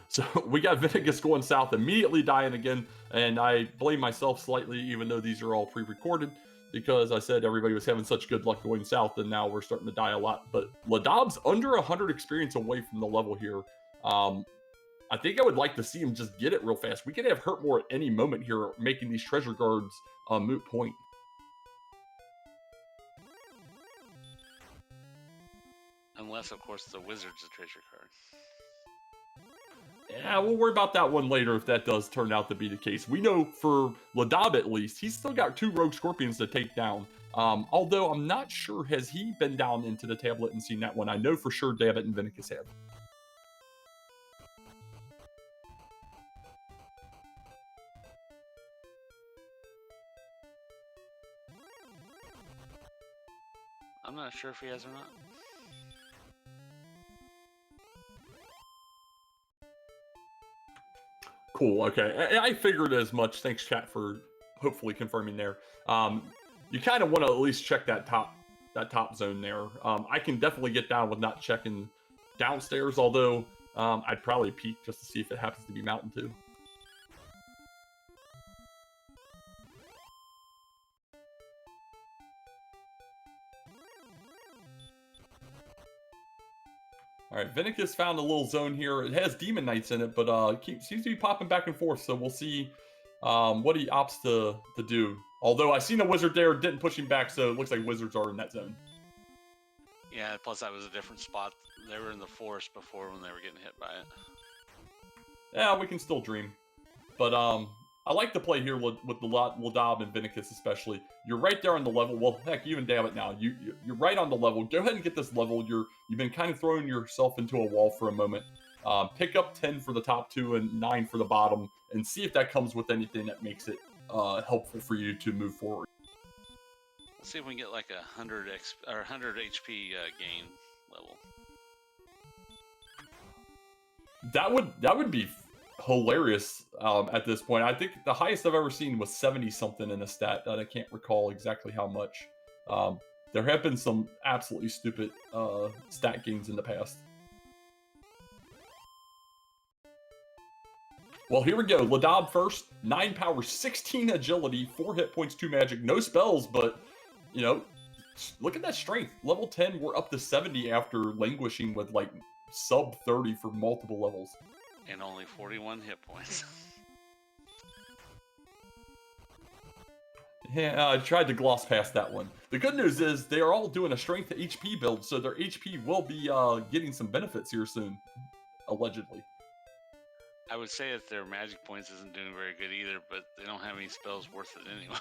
So we got Vennicus going south, immediately dying again, and I blame myself slightly, even though these are all pre-recorded, because I said everybody was having such good luck going south, and now we're starting to die a lot. But Ladob's under 100 experience away from the level here. I think I would like to see him just get it real fast. We could have Hurtmore at any moment here, making these treasure guards a moot point. Unless, of course, the wizard's a treasure card. Yeah, we'll worry about that one later if that does turn out to be the case. We know for Ladob at least, he's still got 2 Rogue Scorpions to take down. Although I'm not sure, has he been down into the tablet and seen that one? I know for sure Dabbit and Vennicus have. I'm not sure if he has or not. Cool. Okay, I figured as much. Thanks, chat, for hopefully confirming there. You kind of want to at least check that top zone there. I can definitely get down with not checking downstairs, although I'd probably peek just to see if it happens to be Mountain 2. All right, Vennicus found a little zone here. It has Demon Knights in it, but seems to be popping back and forth, so we'll see what he opts to do. Although I seen a wizard there, didn't push him back, so it looks like wizards are in that zone. Yeah, plus that was a different spot. They were in the forest before when they were getting hit by it. Yeah, we can still dream. But I like the play here with the Ladob and Vennicus especially. You're right there on the level. Well, heck, you and Dabbit now. You're right on the level. Go ahead and get this level. You've been kind of throwing yourself into a wall for a moment. Pick up 10 for the top 2 and 9 for the bottom, and see if that comes with anything that makes it helpful for you to move forward. Let's see if we can get like 100 HP gain level. That would be hilarious at this point. I think the highest I've ever seen was 70 something in a stat that I can't recall exactly how much. There have been some absolutely stupid stat gains in the past. Well, here we go. Ladob first. 9 power, 16 agility, 4 hit points, 2 magic. No spells, but, you know, look at that strength. Level 10, we're up to 70 after languishing with, like, sub 30 for multiple levels. And only 41 hit points. Yeah, I tried to gloss past that one. The good news is they are all doing a strength to HP build, so their HP will be getting some benefits here soon, allegedly. I would say that their magic points isn't doing very good either, but they don't have any spells worth it anyway.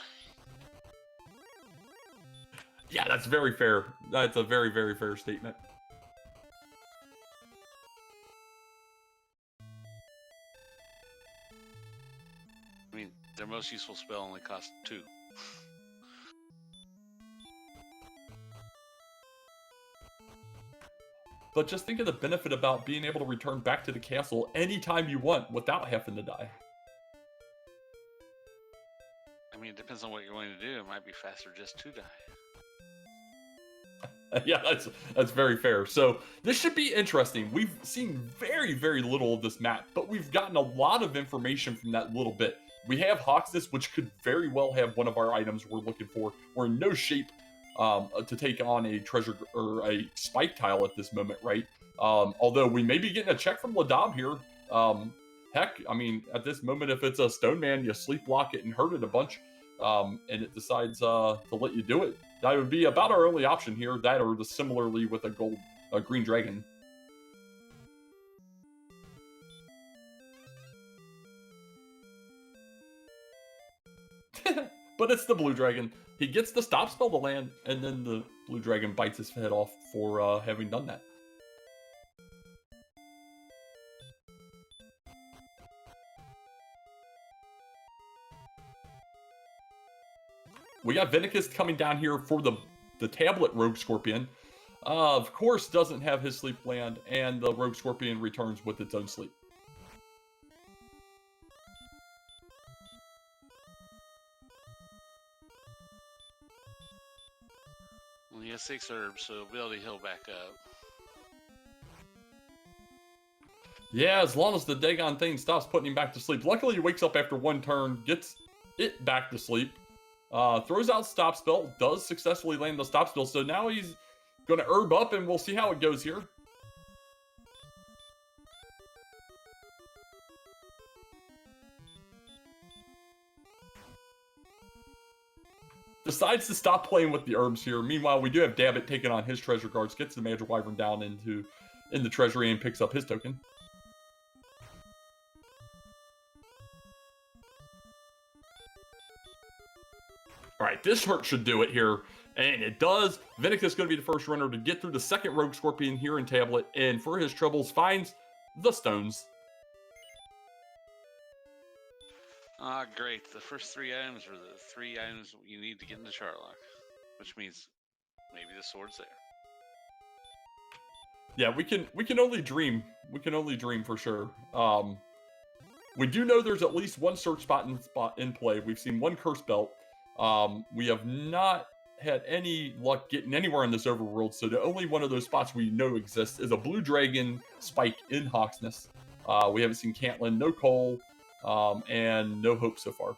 Yeah, that's very fair. That's a very, very fair statement. I mean, their most useful spell only costs 2. But just think of the benefit about being able to return back to the castle anytime you want without having to die. I mean, it depends on what you're willing to do. It might be faster just to die. Yeah, that's very fair. So this should be interesting. We've seen very, very little of this map, but we've gotten a lot of information from that little bit. We have Hawksness, which could very well have one of our items we're looking for. We're in no shape to take on a treasure or a spike tile at this moment, right? Although we may be getting a check from Ladob here. Heck, I mean, at this moment, if it's a stone man, you sleep block it and hurt it a bunch, and it decides to let you do it. That would be about our only option here. That or the similarly with a green dragon. But it's the blue dragon. He gets the stop spell to land, and then the blue dragon bites his head off for having done that. We got Vennicus coming down here for the tablet Rogue Scorpion. Of course, doesn't have his sleep land, and the Rogue Scorpion returns with its own sleep. Well, he has 6 herbs, so he'll be able to heal back up. Yeah, as long as the Dagon thing stops putting him back to sleep. Luckily, he wakes up after one turn, gets it back to sleep, throws out stop spell, does successfully land the stop spell, so now he's going to herb up, and we'll see how it goes here. Decides to stop playing with the herbs here. Meanwhile, we do have Dabbit taking on his treasure guards, gets the Magic Wyvern down in the treasury and picks up his token. All right, this hurt should do it here. And it does. Vennicus is going to be the first runner to get through the second Rogue Scorpion here in Tablet, and for his troubles finds the stones. Ah, great. The first 3 items are the 3 items you need to get into Charlock, which means maybe the sword's there. Yeah, we can only dream. We can only dream for sure. We do know there's at least one search spot in play. We've seen one curse belt. We have not had any luck getting anywhere in this overworld, so the only one of those spots we know exists is a blue dragon spike in Hawksness. We haven't seen Caitlin, no Cole, and no hope so far.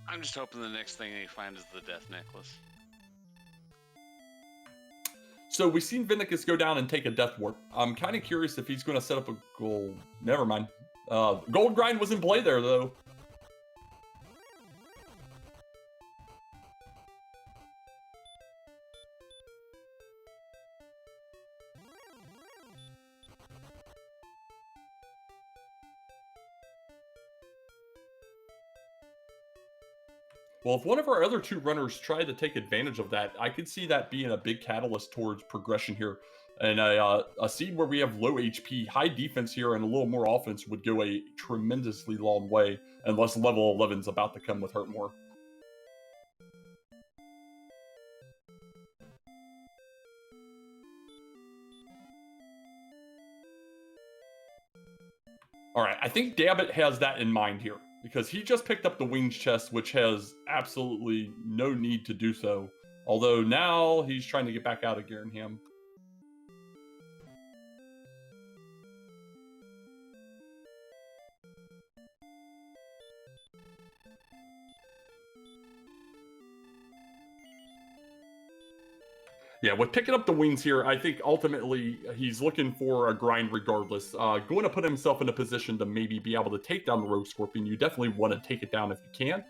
I'm just hoping the next thing they find is the death necklace. So we've seen Vennicus go down and take a death warp. I'm kind of curious if he's going to set up a gold. Never mind. Gold grind was in play there, though. Well, if one of our other 2 runners try to take advantage of that, I could see that being a big catalyst towards progression here. And a seed where we have low HP, high defense here, and a little more offense would go a tremendously long way, unless level 11's about to come with Hurt More. All right, I think Dabbit has that in mind here, because he just picked up the wings chest, which has absolutely no need to do so. Although now he's trying to get back out of Garenham. Yeah, with picking up the wings here, I think ultimately he's looking for a grind regardless. Going to put himself in a position to maybe be able to take down the Rogue Scorpion. You definitely want to take it down if you can.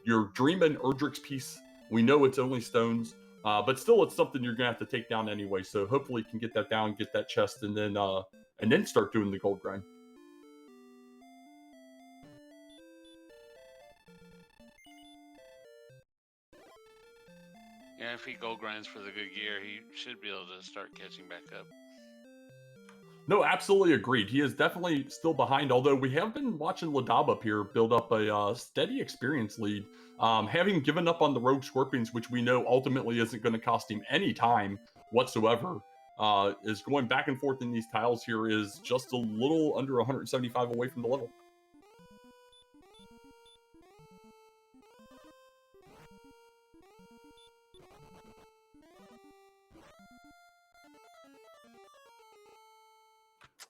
Your Dreamin' Erdrick's piece, we know it's only stones, but still it's something you're going to have to take down anyway. So hopefully you can get that down, get that chest, and then start doing the gold grind. Yeah, if he gold grinds for the good gear, he should be able to start catching back up. No, absolutely agreed. He is definitely still behind, although we have been watching Ladob up here build up a steady experience lead. Having given up on the Rogue Scorpions, which we know ultimately isn't going to cost him any time whatsoever, is going back and forth in these tiles here is just a little under 175 away from the level.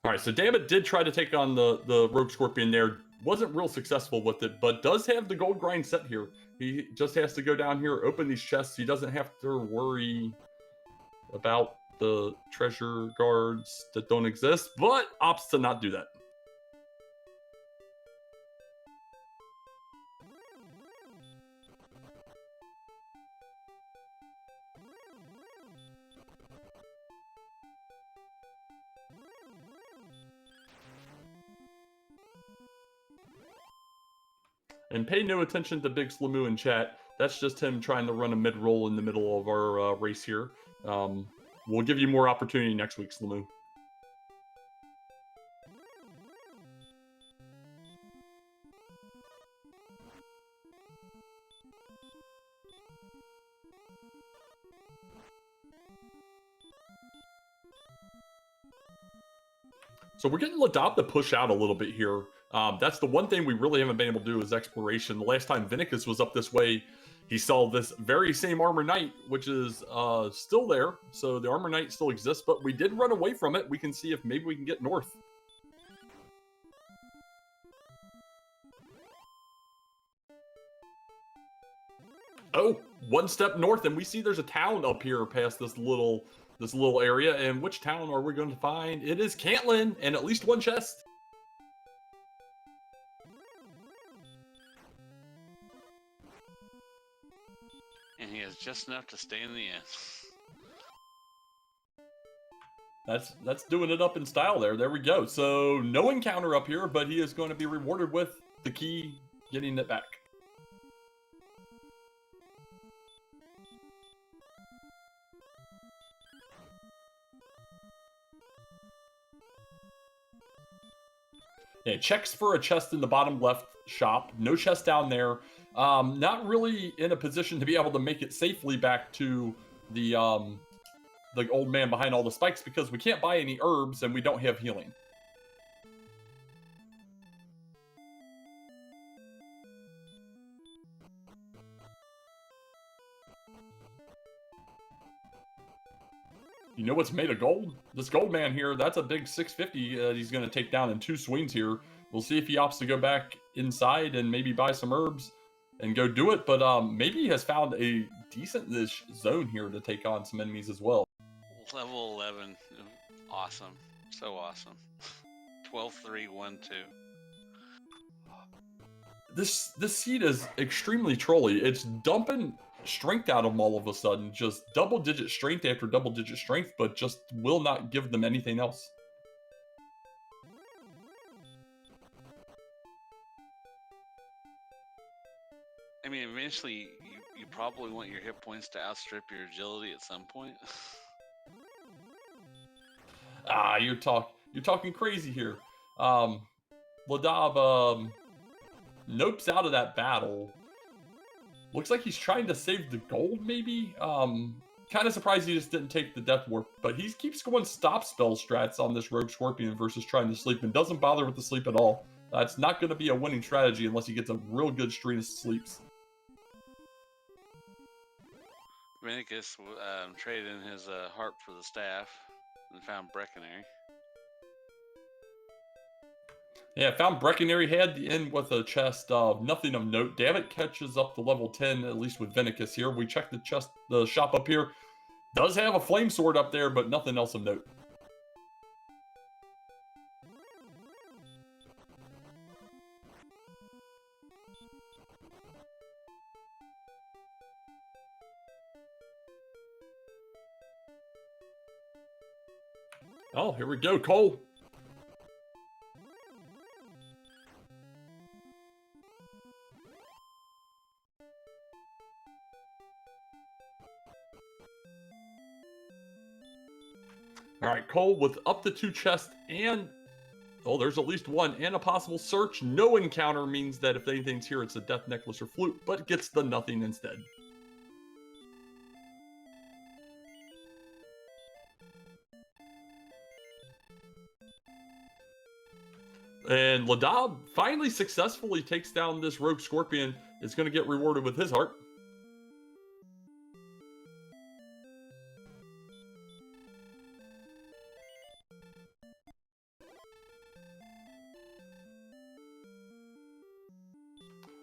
All right, so Dammit did try to take on the Rogue Scorpion there. Wasn't real successful with it, but does have the gold grind set here. He just has to go down here, open these chests. He doesn't have to worry about the treasure guards that don't exist, but opts to not do that. And pay no attention to Big Slamoo in chat. That's just him trying to run a mid-roll in the middle of our race here. We'll give you more opportunity next week, Slamoo. So we're getting Ladob to push out a little bit here. That's the one thing we really haven't been able to do is exploration. The last time Vennicus was up this way, he saw this very same Armor Knight, which is still there. So the Armor Knight still exists, but we did run away from it. We can see if maybe we can get north. Oh, one step north, and we see there's a town up here past this little area. And which town are we going to find? It is Caitlin, and at least one chest. And he has just enough to stay in the end. That's doing it up in style there. There we go. So no encounter up here, but he is going to be rewarded with the key, getting it back. Yeah, checks for a chest in the bottom left shop. No chest down there. Not really in a position to be able to make it safely back to the old man behind all the spikes because we can't buy any herbs and we don't have healing. You know what's made of gold? This gold man here, that's a big 650 he's going to take down in 2 swings here. We'll see if he opts to go back inside and maybe buy some herbs and go do it. But maybe he has found a decent-ish zone here to take on some enemies as well. Level 11. Awesome. So awesome. 12-3-1-2. This seed is extremely trolly. It's dumping strength out of them all of a sudden. Just double-digit strength after double-digit strength, but just will not give them anything else. I mean, eventually, you probably want your hit points to outstrip your agility at some point. You're talking crazy here. Ladob nopes out of that battle. Looks like he's trying to save the gold, maybe? Kind of surprised he just didn't take the Death Warp, but he keeps going stop spell strats on this Rogue Scorpion versus trying to sleep and doesn't bother with the sleep at all. It's not going to be a winning strategy unless he gets a real good string of sleeps. Vennicus traded in his harp for the staff and found Breckenary. Yeah, found Breckenary, had the end with a chest of nothing of note. Dabbit catches up to level 10, at least with Vennicus here. We check the shop up here. Does have a flame sword up there, but nothing else of note. Oh, here we go, Cole. All right, Cole with up to 2 chests and... Oh, there's at least 1 and a possible search. No encounter means that if anything's here, it's a death necklace or flute, but gets the nothing instead. And Ladob finally successfully takes down this Rogue Scorpion. Is going to get rewarded with his heart.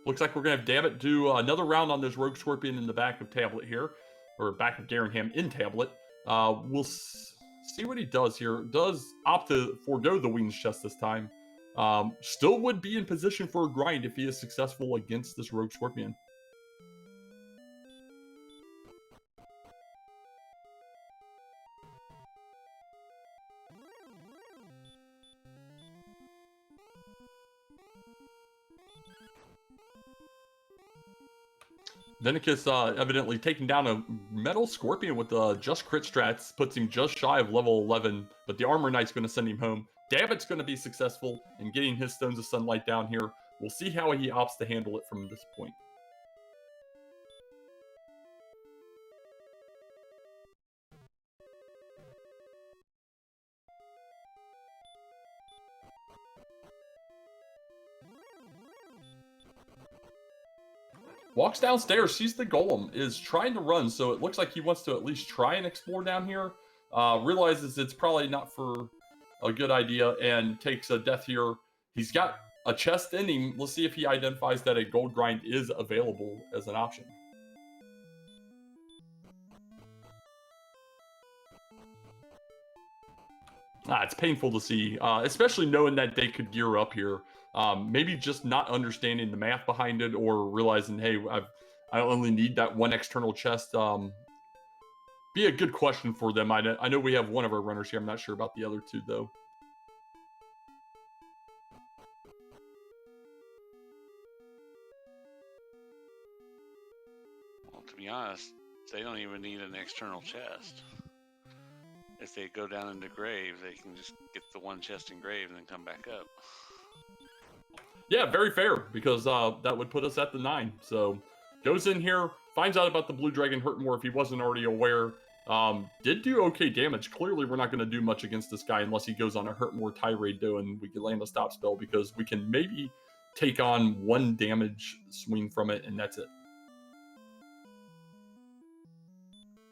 Looks like we're going to have Dabbit do another round on this Rogue Scorpion in the back of Tablet here. Or back of Garingham in Tablet. We'll see what he does here. Does opt to forego the Wings chest this time. Still would be in position for a grind if he is successful against this Rogue Scorpion. Vennicus evidently taking down a metal scorpion with just crit strats, puts him just shy of level 11, but the Armor Knight's going to send him home. Dabbit's going to be successful in getting his Stones of Sunlight down here. We'll see how he opts to handle it from this point. Walks downstairs, sees the golem, is trying to run, so it looks like he wants to at least try and explore down here. Realizes it's probably not for a good idea and takes a death here. He's got a chest in him. Let's see if he identifies that a gold grind is available as an option. It's painful to see, especially knowing that they could gear up here. Maybe just not understanding the math behind it or realizing, hey, I only need that 1 external chest. Be a good question for them. I know we have one of our runners here. I'm not sure about the other 2, though. Well, to be honest, they don't even need an external chest. If they go down into grave, they can just get the 1 chest in grave and then come back up. Yeah, very fair, because that would put us at the 9. So goes in here, finds out about the blue dragon hurt more if he wasn't already aware. Did do okay damage. Clearly, we're not going to do much against this guy unless he goes on a hurt more tirade though, and we can land a stop spell, because we can maybe take on 1 damage swing from it, and that's it.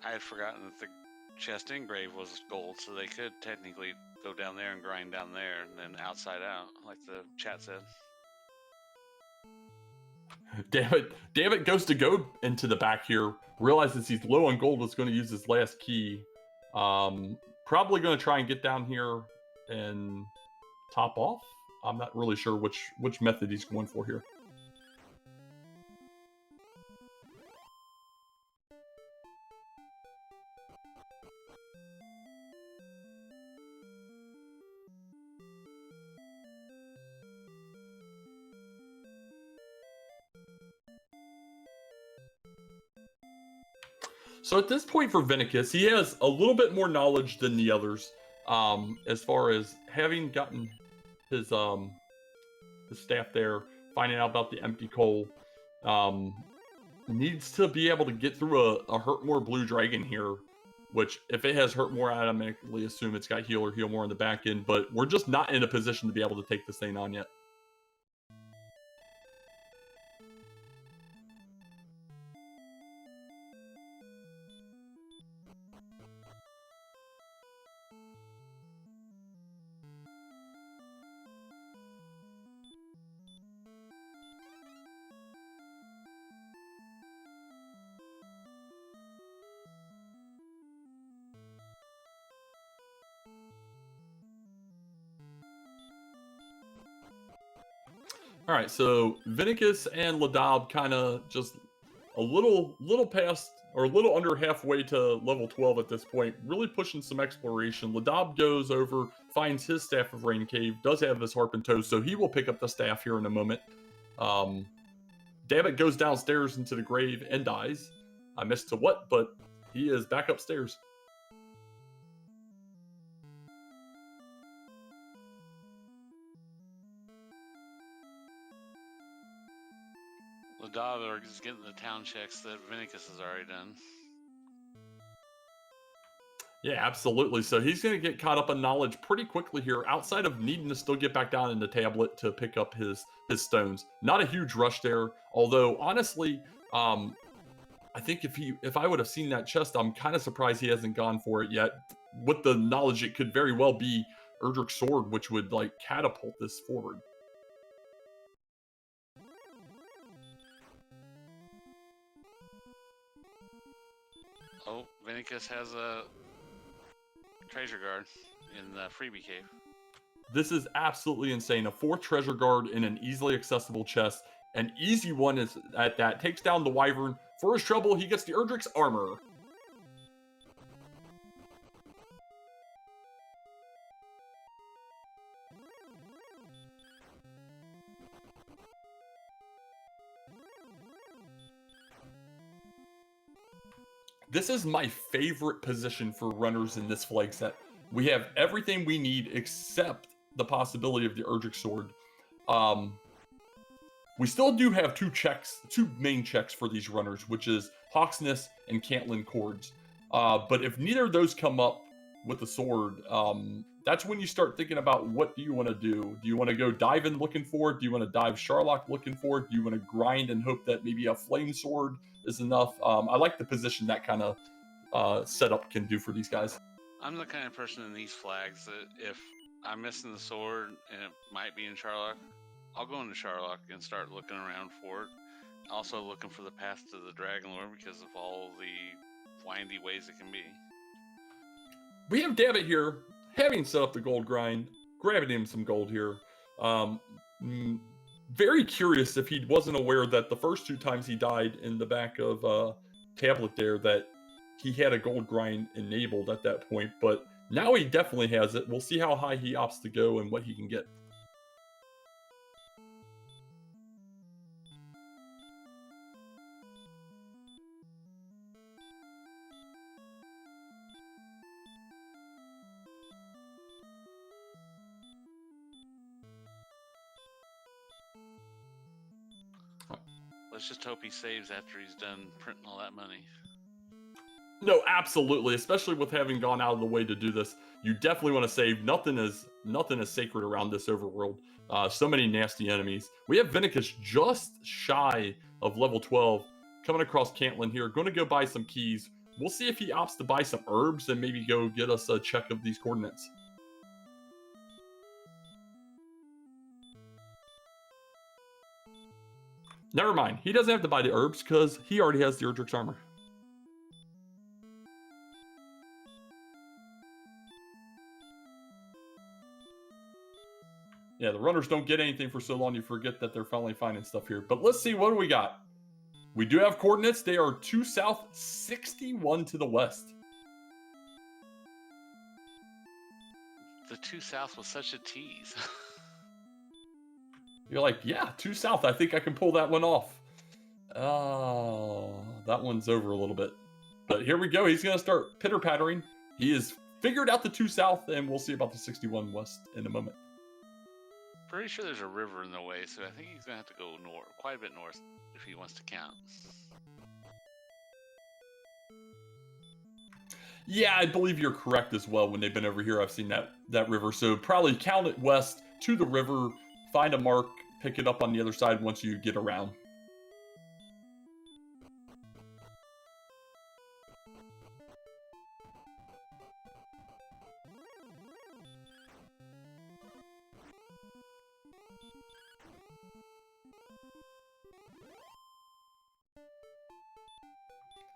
I had forgotten that the chest engrave was gold, so they could technically go down there and grind down there, and then outside out, like the chat said. Damn it, goes to go into the back here, realizes he's low on gold, was going to use his last key. Probably going to try and get down here and top off. I'm not really sure which method he's going for here. So at this point for Vennicus, he has a little bit more knowledge than the others, as far as having gotten his staff there, finding out about the empty coal. Needs to be able to get through a hurt more blue dragon here, which if it has hurt more, I automatically assume it's got heal or heal more in the back end, but we're just not in a position to be able to take this thing on yet. All right, so Vennicus and Ladob kind of just a little past, or a little under halfway to level 12 at this point, really pushing some exploration. Ladob goes over, finds his Staff of Rain Cave, does have his harp in tow, so he will pick up the staff here in a moment. Dammit goes downstairs into the grave and dies. I missed to what, but he is back upstairs. Ladob is getting the town checks that Vennicus has already done. Yeah, absolutely. So he's going to get caught up on knowledge pretty quickly here, outside of needing to still get back down in the tablet to pick up his stones. Not a huge rush there, although honestly, I think if I would have seen that chest, I'm kind of surprised he hasn't gone for it yet. With the knowledge, it could very well be Erdrick's sword, which would like catapult this forward. Oh, Vennicus has a treasure guard in the freebie cave. This is absolutely insane. A 4th treasure guard in an easily accessible chest. An easy one is at that. Takes down the wyvern. For his trouble, he gets the Erdrick's armor. This is my favorite position for runners in this flag set. We have everything we need except the possibility of the Erdrick sword. We still do have two main checks for these runners, which is Hawksness and Cantlin Cords. But if neither of those come up with the sword, that's when you start thinking about what do you want to do. Do you want to go diving looking for it? Do you want to dive Sharlock looking for it? Do you want to grind and hope that maybe a flame sword is enough? I like the position that kind of setup can do for these guys. I'm the kind of person in these flags that if I'm missing the sword and it might be in Sharlock, I'll go into Sharlock and start looking around for it. Also looking for the path to the Dragon Lord because of all the windy ways it can be. We have Dammit here, having set up the gold grind, grabbing him some gold here. Very curious if he wasn't aware that the first 2 times he died in the back of tablet there that he had a gold grind enabled at that point, but now he definitely has it. We'll see how high he opts to go and what he can get. let's just hope he saves after he's done printing all that money. No, absolutely. Especially with having gone out of the way to do this, you definitely want to save. Nothing is sacred around this overworld. So many nasty enemies. We have Vennicus just shy of level 12, coming across Cantlin here. Going to go buy some keys. We'll see if he opts to buy some herbs and maybe go get us a check of these coordinates. Never mind. He doesn't have to buy the herbs because he already has the Erdrick's armor. Yeah, the runners don't get anything for so long you forget that they're finally finding stuff here. But let's see, what do we got? We do have coordinates. They are 2 south, 61 to the west. The 2 south was such a tease. You're like, yeah, 2 south. I think I can pull that one off. Oh, that one's over a little bit. But here we go. He's going to start pitter-pattering. He has figured out the 2 south, and we'll see about the 61 west in a moment. Pretty sure there's a river in the way, so I think he's going to have to go north, quite a bit north, if he wants to count. Yeah, I believe you're correct as well. When they've been over here, I've seen that river. So probably count it west to the river, find a mark, pick it up on the other side once you get around.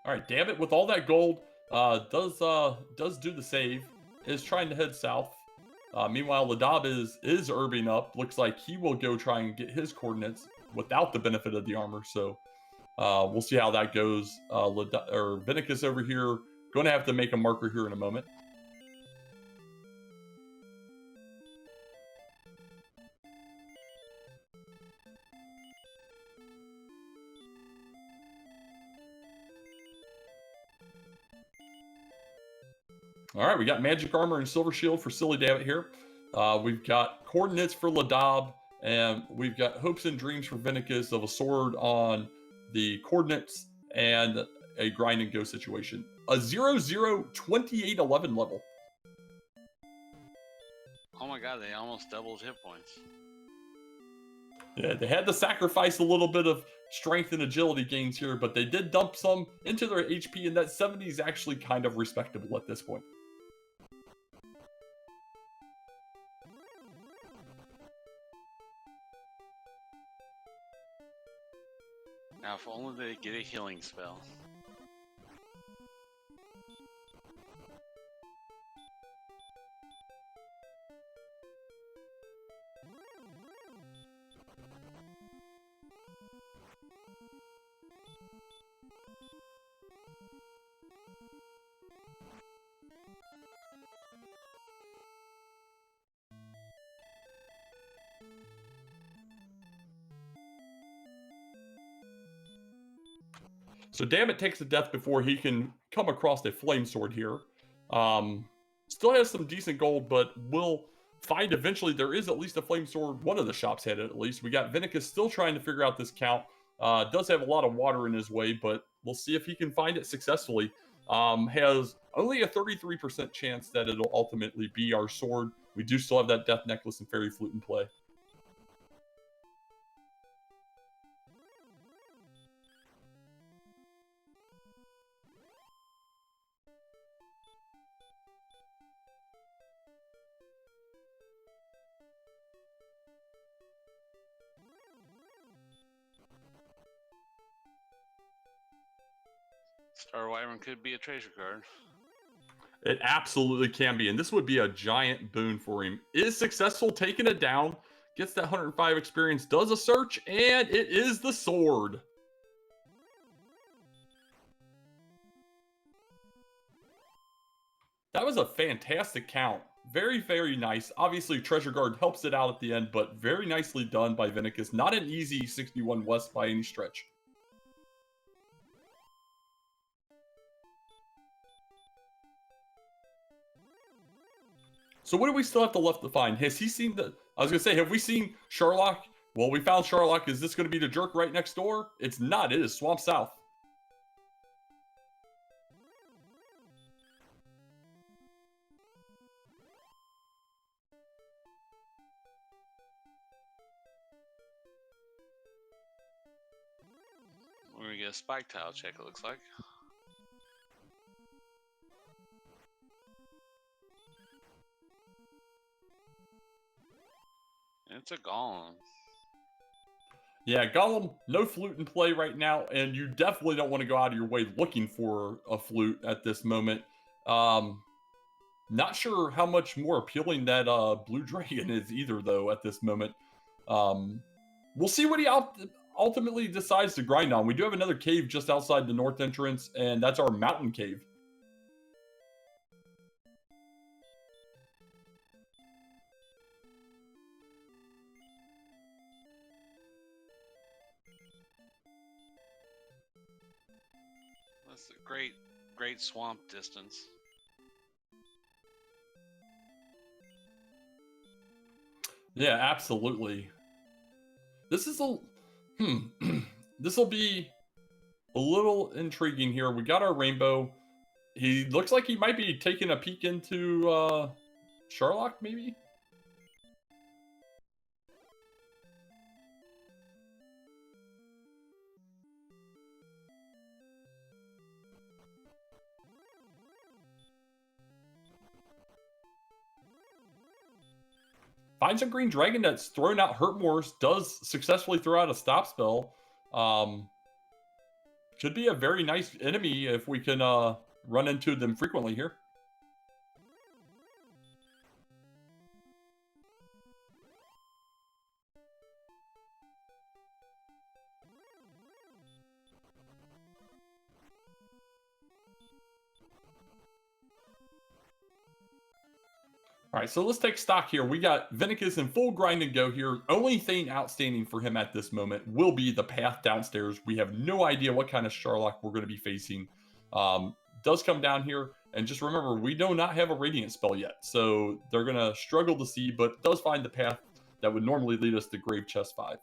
All right, damn it! With all that gold, does do the save. Is trying to head south. Meanwhile, Ladob is herbing up. Looks like he will go try and get his coordinates without the benefit of the armor. So we'll see how that goes. Vennicus over here going to have to make a marker here in a moment. All right, we got magic armor and silver shield for sillydabbit here. We've got coordinates for Ladob, and we've got hopes and dreams for Vennicus of a sword on the coordinates and a grind and go situation. A 0-0 28-11 level. Oh my god, they almost doubled hit points. Yeah, they had to sacrifice a little bit of strength and agility gains here, but they did dump some into their HP, and that 70 is actually kind of respectable at this point. Now, if only they get a healing spell. So Dammit takes a death before he can come across a flame sword here. Still has some decent gold, but we'll find eventually there is at least a flame sword. One of the shops had it at least. We got Vennicus still trying to figure out this count. Does have a lot of water in his way, but we'll see if he can find it successfully. Has only a 33% chance that it'll ultimately be our sword. We do still have that death necklace and fairy flute in play. Star Wyvern could be a treasure card. It absolutely can be, and this would be a giant boon for him. Is successful taking it down, gets that 105 experience, does a search, and it is the sword. That was a fantastic count. Very, very nice. Obviously, Treasure Guard helps it out at the end, but very nicely done by Vennicus. Not an easy 61 West by any stretch. So what do we still have to left to find? Has he seen the... I was going to say, have we seen Sherlock Well, we found Sharlock. Is this going to be the jerk right next door? It's not. It is Swamp South. We're gonna get a spike tile check, it looks like. And it's a golem. Yeah, Golem, no flute in play right now, and you definitely don't want to go out of your way looking for a flute at this moment. Not sure how much more appealing that Blue Dragon is either, though, at this moment. We'll see what he ultimately decides to grind on. We do have another cave just outside the north entrance, and that's our mountain cave. That's a great swamp distance. Yeah, absolutely. This is a this will be a little intriguing here. We got our rainbow. He looks like he might be taking a peek into Sharlock, maybe. Finds a green dragon that's thrown out Hurtmore's, does successfully throw out a stop spell. Should be a very nice enemy if we can run into them frequently here. All right, so let's take stock here. We got Vennicus in full grind and go here. Only thing outstanding for him at this moment will be the path downstairs. We have no idea what kind of Sharlock we're going to be facing. Does come down here, and just remember, we do not have a Radiant spell yet, so they're going to struggle to see, but does find the path that would normally lead us to Grave Chest 5.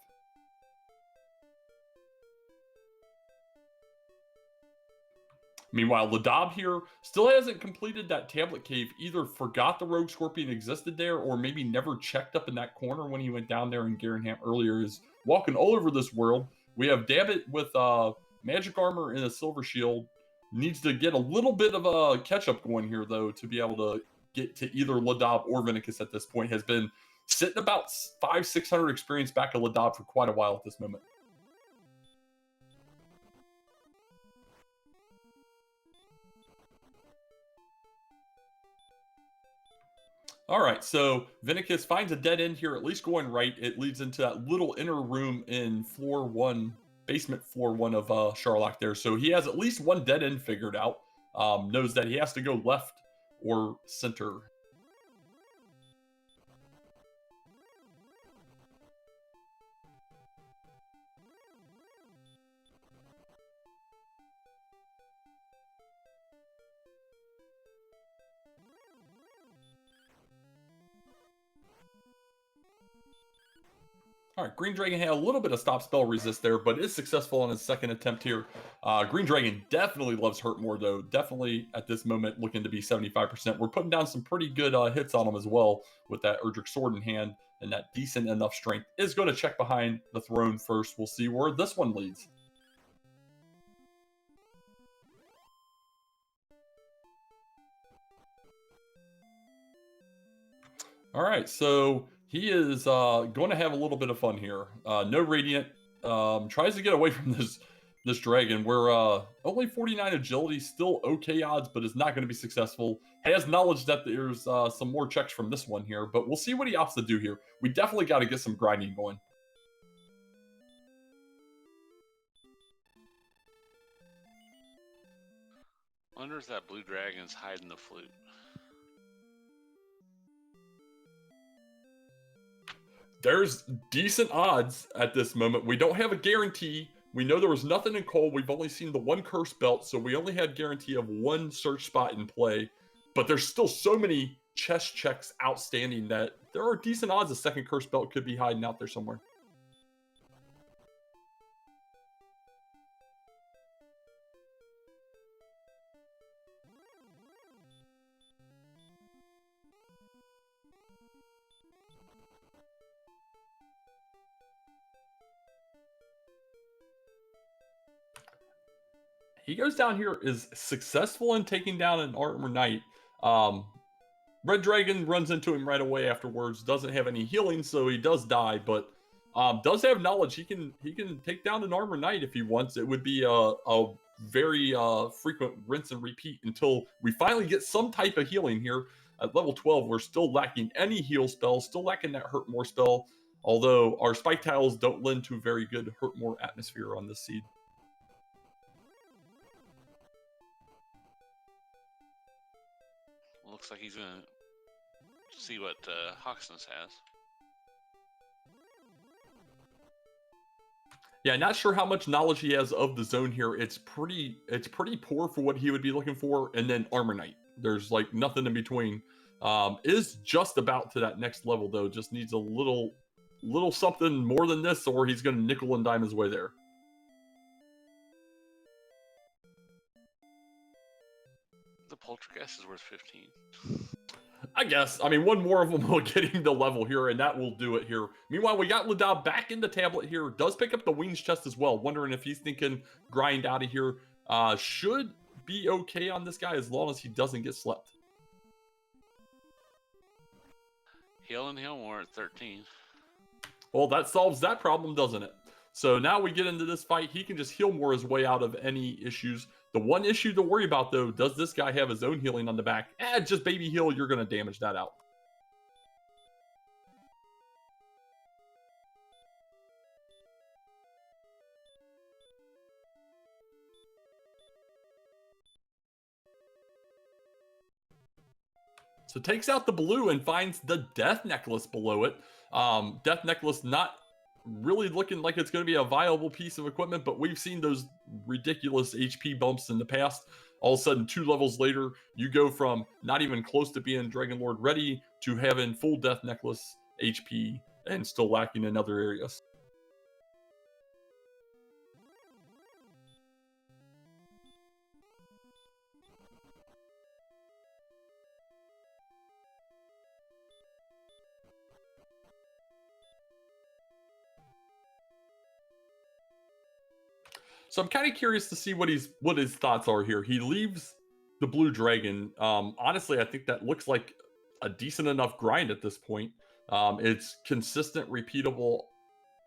Meanwhile, Ladob here still hasn't completed that tablet cave, either forgot the Rogue Scorpion existed there, or maybe never checked up in that corner when he went down there, and Garenham earlier is walking all over this world. We have Dabbit with magic armor and a silver shield. Needs to get a little bit of a catch-up going here, though, to be able to get to either Ladob or Vennicus at this point. Has been sitting about 500-600 experience back at Ladob for quite a while at this moment. All right, so Vennicus finds a dead end here, at least going right. It leads into that little inner room in floor 1, basement floor 1 of Sharlock there. So he has at least one dead end figured out. Knows that he has to go left or center. All right, Green Dragon had a little bit of stop spell resist there, but is successful on his second attempt here. Green Dragon definitely loves Hurtmore, though. Definitely at this moment looking to be 75%. We're putting down some pretty good hits on him as well with that Erdrick Sword in hand, and that decent enough strength is going to check behind the throne first. We'll see where this one leads. All right, so he is going to have a little bit of fun here. No Radiant. Tries to get away from this dragon. We're only 49 agility, still okay odds, but is not going to be successful. Has knowledge that there's some more checks from this one here, but we'll see what he opts to do here. We definitely got to get some grinding going. Wonder if that blue dragon's hiding the flute. There's decent odds at this moment. We don't have a guarantee. We know there was nothing in coal. We've only seen the one curse belt, so we only had guarantee of one search spot in play. But there's still so many chest checks outstanding that there are decent odds a second curse belt could be hiding out there somewhere. he goes down here, is successful in taking down an armor knight. Um, Red Dragon runs into him right away afterwards. Doesn't have any healing, so he does die, but does have knowledge. He can take down an armor knight if he wants. It would be a very frequent rinse and repeat until we finally get some type of healing here. At level 12, we're still lacking any heal spells, still lacking that hurt more spell, although our spike tiles don't lend to very good hurt more atmosphere on this seed. Looks like he's gonna see what Hawksness has. Yeah, not sure how much knowledge he has of the zone here. It's pretty poor for what he would be looking for. And then Armor Knight. There's like nothing in between. Is just about to that next level though. Just needs a little something more than this, or he's gonna nickel and dime his way there. The Poltergeist is worth 15. I guess. I mean, one more of them will get him to level here, and that will do it here. Meanwhile, we got Ladob back in the tablet here. Does pick up the Wings chest as well. Wondering if he's thinking grind out of here. Should be okay on this guy as long as he doesn't get slept. Heal and heal more at 13. Well, that solves that problem, doesn't it? So now we get into this fight. He can just heal more his way out of any issues. The one issue to worry about, though, does this guy have his own healing on the back? Just baby heal, you're going to damage that out. So takes out the blue and finds the Death Necklace below it. Death Necklace not really looking like it's going to be a viable piece of equipment, but we've seen those ridiculous HP bumps in the past. All of a sudden, 2 levels later, you go from not even close to being Dragon Lord ready to having full Death Necklace HP and still lacking in other areas. So I'm kind of curious to see what his thoughts are here. He leaves the blue dragon. Honestly, I think that looks like a decent enough grind at this point. It's consistent, repeatable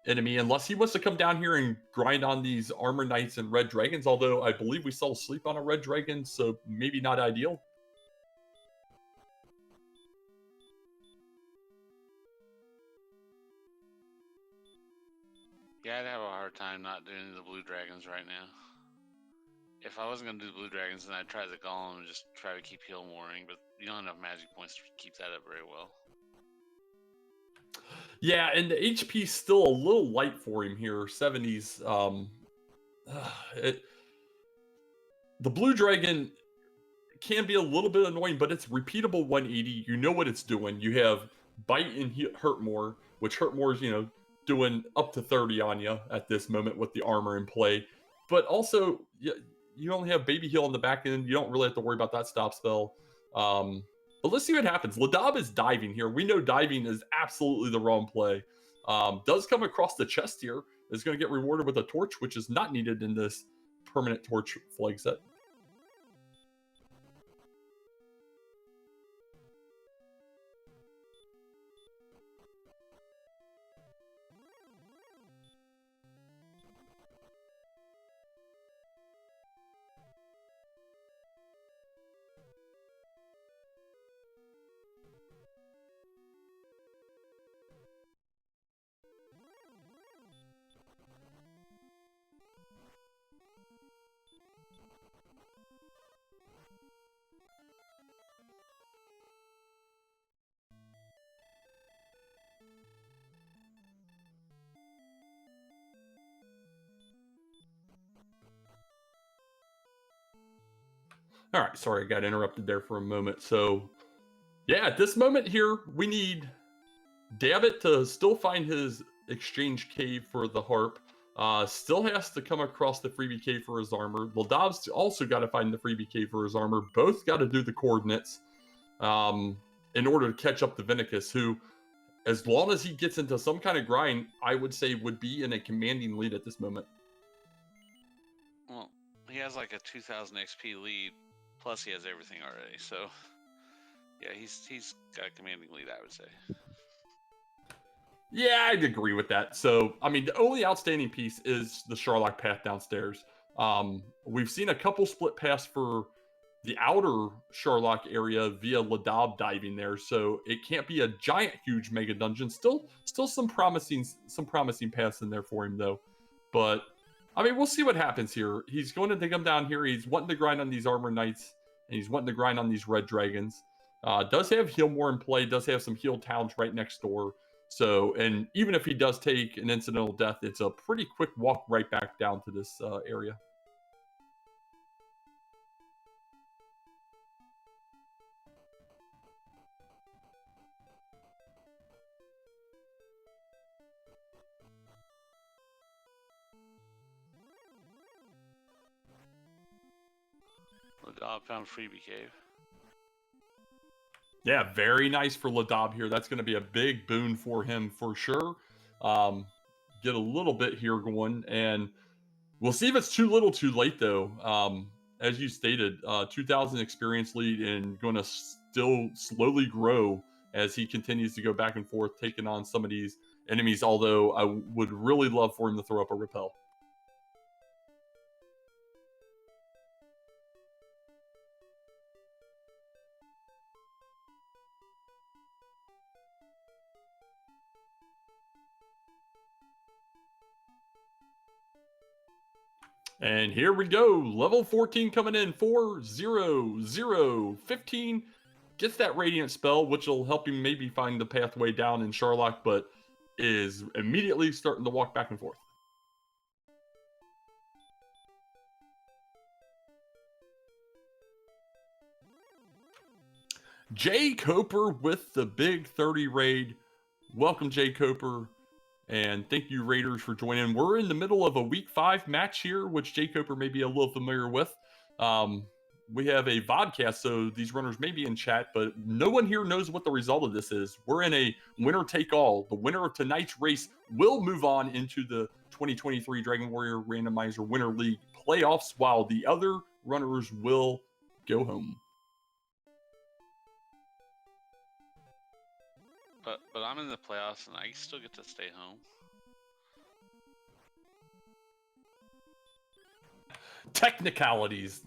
enemy, unless he wants to come down here and grind on these armor knights and red dragons. Although I believe we saw sleep on a red dragon, so maybe not ideal. Yeah, I'd have a hard time not doing the blue dragons right now. If I wasn't going to do the blue dragons, then I'd try the golem and just try to keep heal mooring, but you don't have enough magic points to keep that up very well. Yeah, and the HP's still a little light for him here, 70s. The blue dragon can be a little bit annoying, but it's repeatable 180. You know what it's doing. You have bite and hurt more, which hurt more is, doing up to 30 on you at this moment with the armor in play. But also, you only have baby heal on the back end. You don't really have to worry about that stop spell. But let's see what happens. Ladob is diving here. We know diving is absolutely the wrong play. Does come across the chest here. Is going to get rewarded with a torch, which is not needed in this permanent torch flag set. All right, sorry, I got interrupted there for a moment. So, yeah, at this moment here, we need Dabbit to still find his exchange cave for the harp. Still has to come across the freebie cave for his armor. Ladob's also got to find the freebie cave for his armor. Both got to do the coordinates in order to catch up to Vennicus, who, as long as he gets into some kind of grind, I would say would be in a commanding lead at this moment. Well, he has like a 2,000 XP lead, plus he has everything already. So yeah, he's got a commanding lead, I would say. Yeah, I'd agree with that. So, I mean, the only outstanding piece is the Sherlock path downstairs. We've seen a couple split paths for the outer Sherlock area via Ladob diving there, so it can't be a giant, huge mega dungeon. Still some promising paths in there for him though. But I mean, we'll see what happens here. He's going to dig them down here. He's wanting to grind on these armor knights, and he's wanting to grind on these red dragons. Does have heal more in play. Does have some heal towns right next door. So, and even if he does take an incidental death, it's a pretty quick walk right back down to this area. Ladob found Freebie Cave. Yeah, very nice for Ladob here. That's going to be a big boon for him for sure. Get a little bit here going, and we'll see if it's too little too late though. As you stated, 2,000 experience lead and going to still slowly grow as he continues to go back and forth, taking on some of these enemies, although I would really love for him to throw up a repel. And here we go. Level 14 coming in. 4-0-0-15. Gets that Radiant spell, which will help him maybe find the pathway down in Sherlock, but is immediately starting to walk back and forth. Jay Coper with the big 30 raid. Welcome, Jay Coper. And thank you, Raiders, for joining. We're in the middle of a Week 5 match here, which Jay Coper may be a little familiar with. We have a vodcast, so these runners may be in chat, but no one here knows what the result of this is. We're in a winner-take-all. The winner of tonight's race will move on into the 2023 Dragon Warrior Randomizer Winter League playoffs, while the other runners will go home. But I'm in the playoffs and I still get to stay home. Technicalities.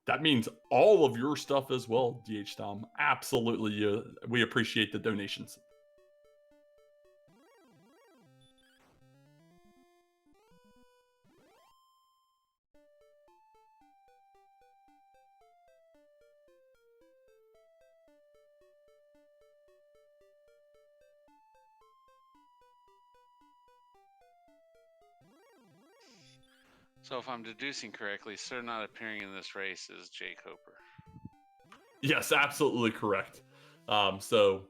That means all of your stuff as well, DH Tom. Absolutely. We appreciate the donations. So if I'm deducing correctly, sir not appearing in this race is Jay Coper. Yes, absolutely correct. So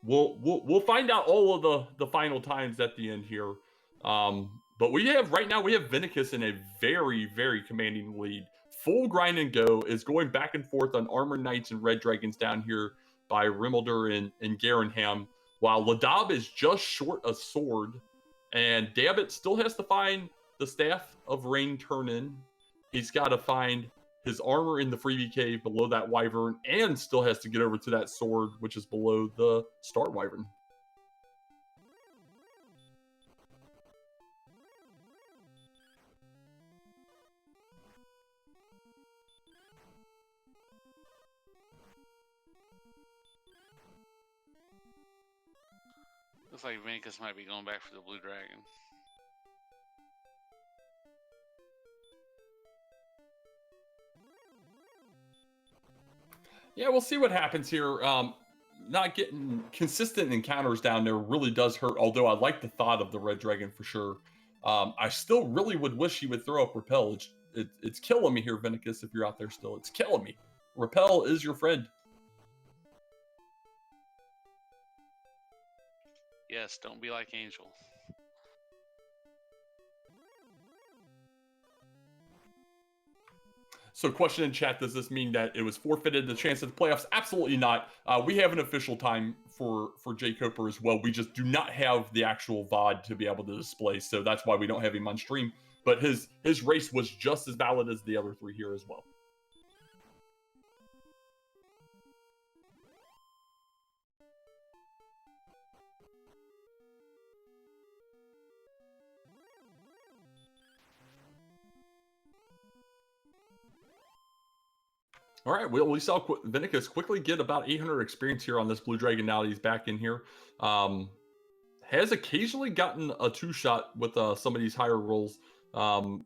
we'll find out all of the final times at the end here. But we have Vennicus in a very, very commanding lead. Full grind and go is going back and forth on Armor Knights and Red Dragons down here by Rimmelder and Garenham, while Ladob is just short a sword, and Dabbit still has to find the Staff of Rain turn-in. He's got to find his armor in the Freebie Cave below that Wyvern, and still has to get over to that sword, which is below the Star Wyvern. Looks like Vennicus might be going back for the Blue Dragon. Yeah, we'll see what happens here. Not getting consistent encounters down there really does hurt, although I like the thought of the Red Dragon for sure. I still really would wish he would throw up Repel. It's killing me here, Vennicus, if you're out there still. It's killing me. Repel is your friend. Yes, don't be like Angel. So question in chat, does this mean that it was forfeited the chance at the playoffs? Absolutely not. We have an official time for Jay Coper as well. We just do not have the actual VOD to be able to display, so that's why we don't have him on stream. But his race was just as valid as the other three here as well. All right, well, we saw Vennicus quickly get about 800 experience here on this Blue Dragon now that he's back in here. Has occasionally gotten a two-shot with some of these higher rolls, and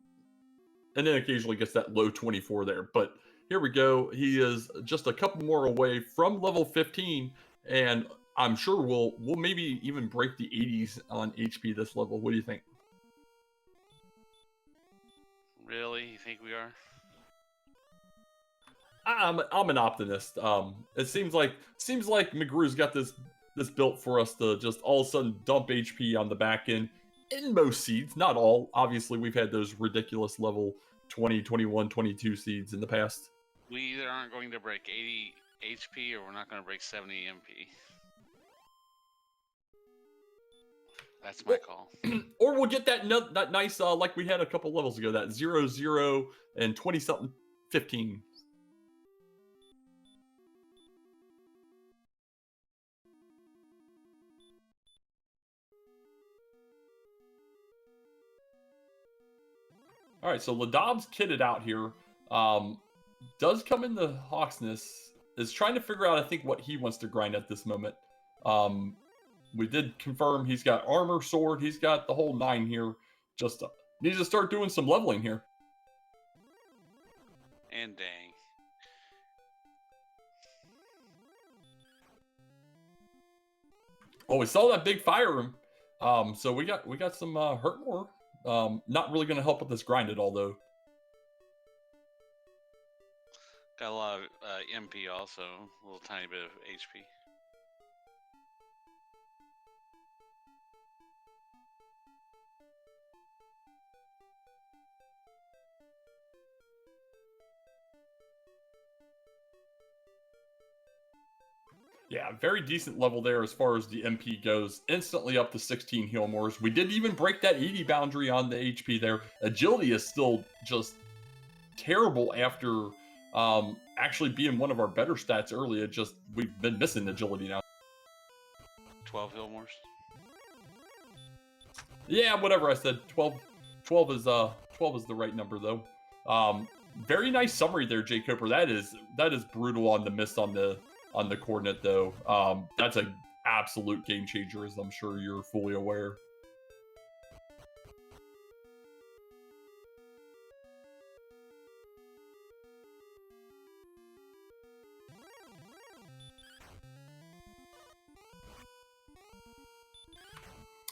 then occasionally gets that low 24 there. But here we go. He is just a couple more away from level 15, and I'm sure we'll maybe even break the 80s on HP this level. What do you think? Really? You think we are? I'm an optimist. It seems like McGrew's got this built for us to just all of a sudden dump HP on the back end in most seeds, not all. Obviously, we've had those ridiculous level 20, 21, 22 seeds in the past. We either aren't going to break 80 HP or we're not going to break 70 MP. That's my call. Or we'll get that nice, like we had a couple levels ago, that 0, 0, and 20-something 15. All right, so Ladob's kitted out here. Does come in the Hawksness. Is trying to figure out, I think, what he wants to grind at this moment. We did confirm he's got armor, sword. He's got the whole 9 here. Just needs to start doing some leveling here. And dang. Oh, we saw that big fire room. So we got some hurt more. Not really going to help with this grind at all, though. Got a lot of MP also, a little tiny bit of HP. Yeah, very decent level there as far as the MP goes. Instantly up to 16 heal mores. We did even break that 80 boundary on the HP there. Agility is still just terrible after actually being one of our better stats earlier. Just we've been missing agility now. 12 heal mores. Yeah, whatever I said. 12 is the right number though. Very nice summary there, Jay Coper. That is brutal on the miss on the coordinate though. That's an absolute game changer, as I'm sure you're fully aware.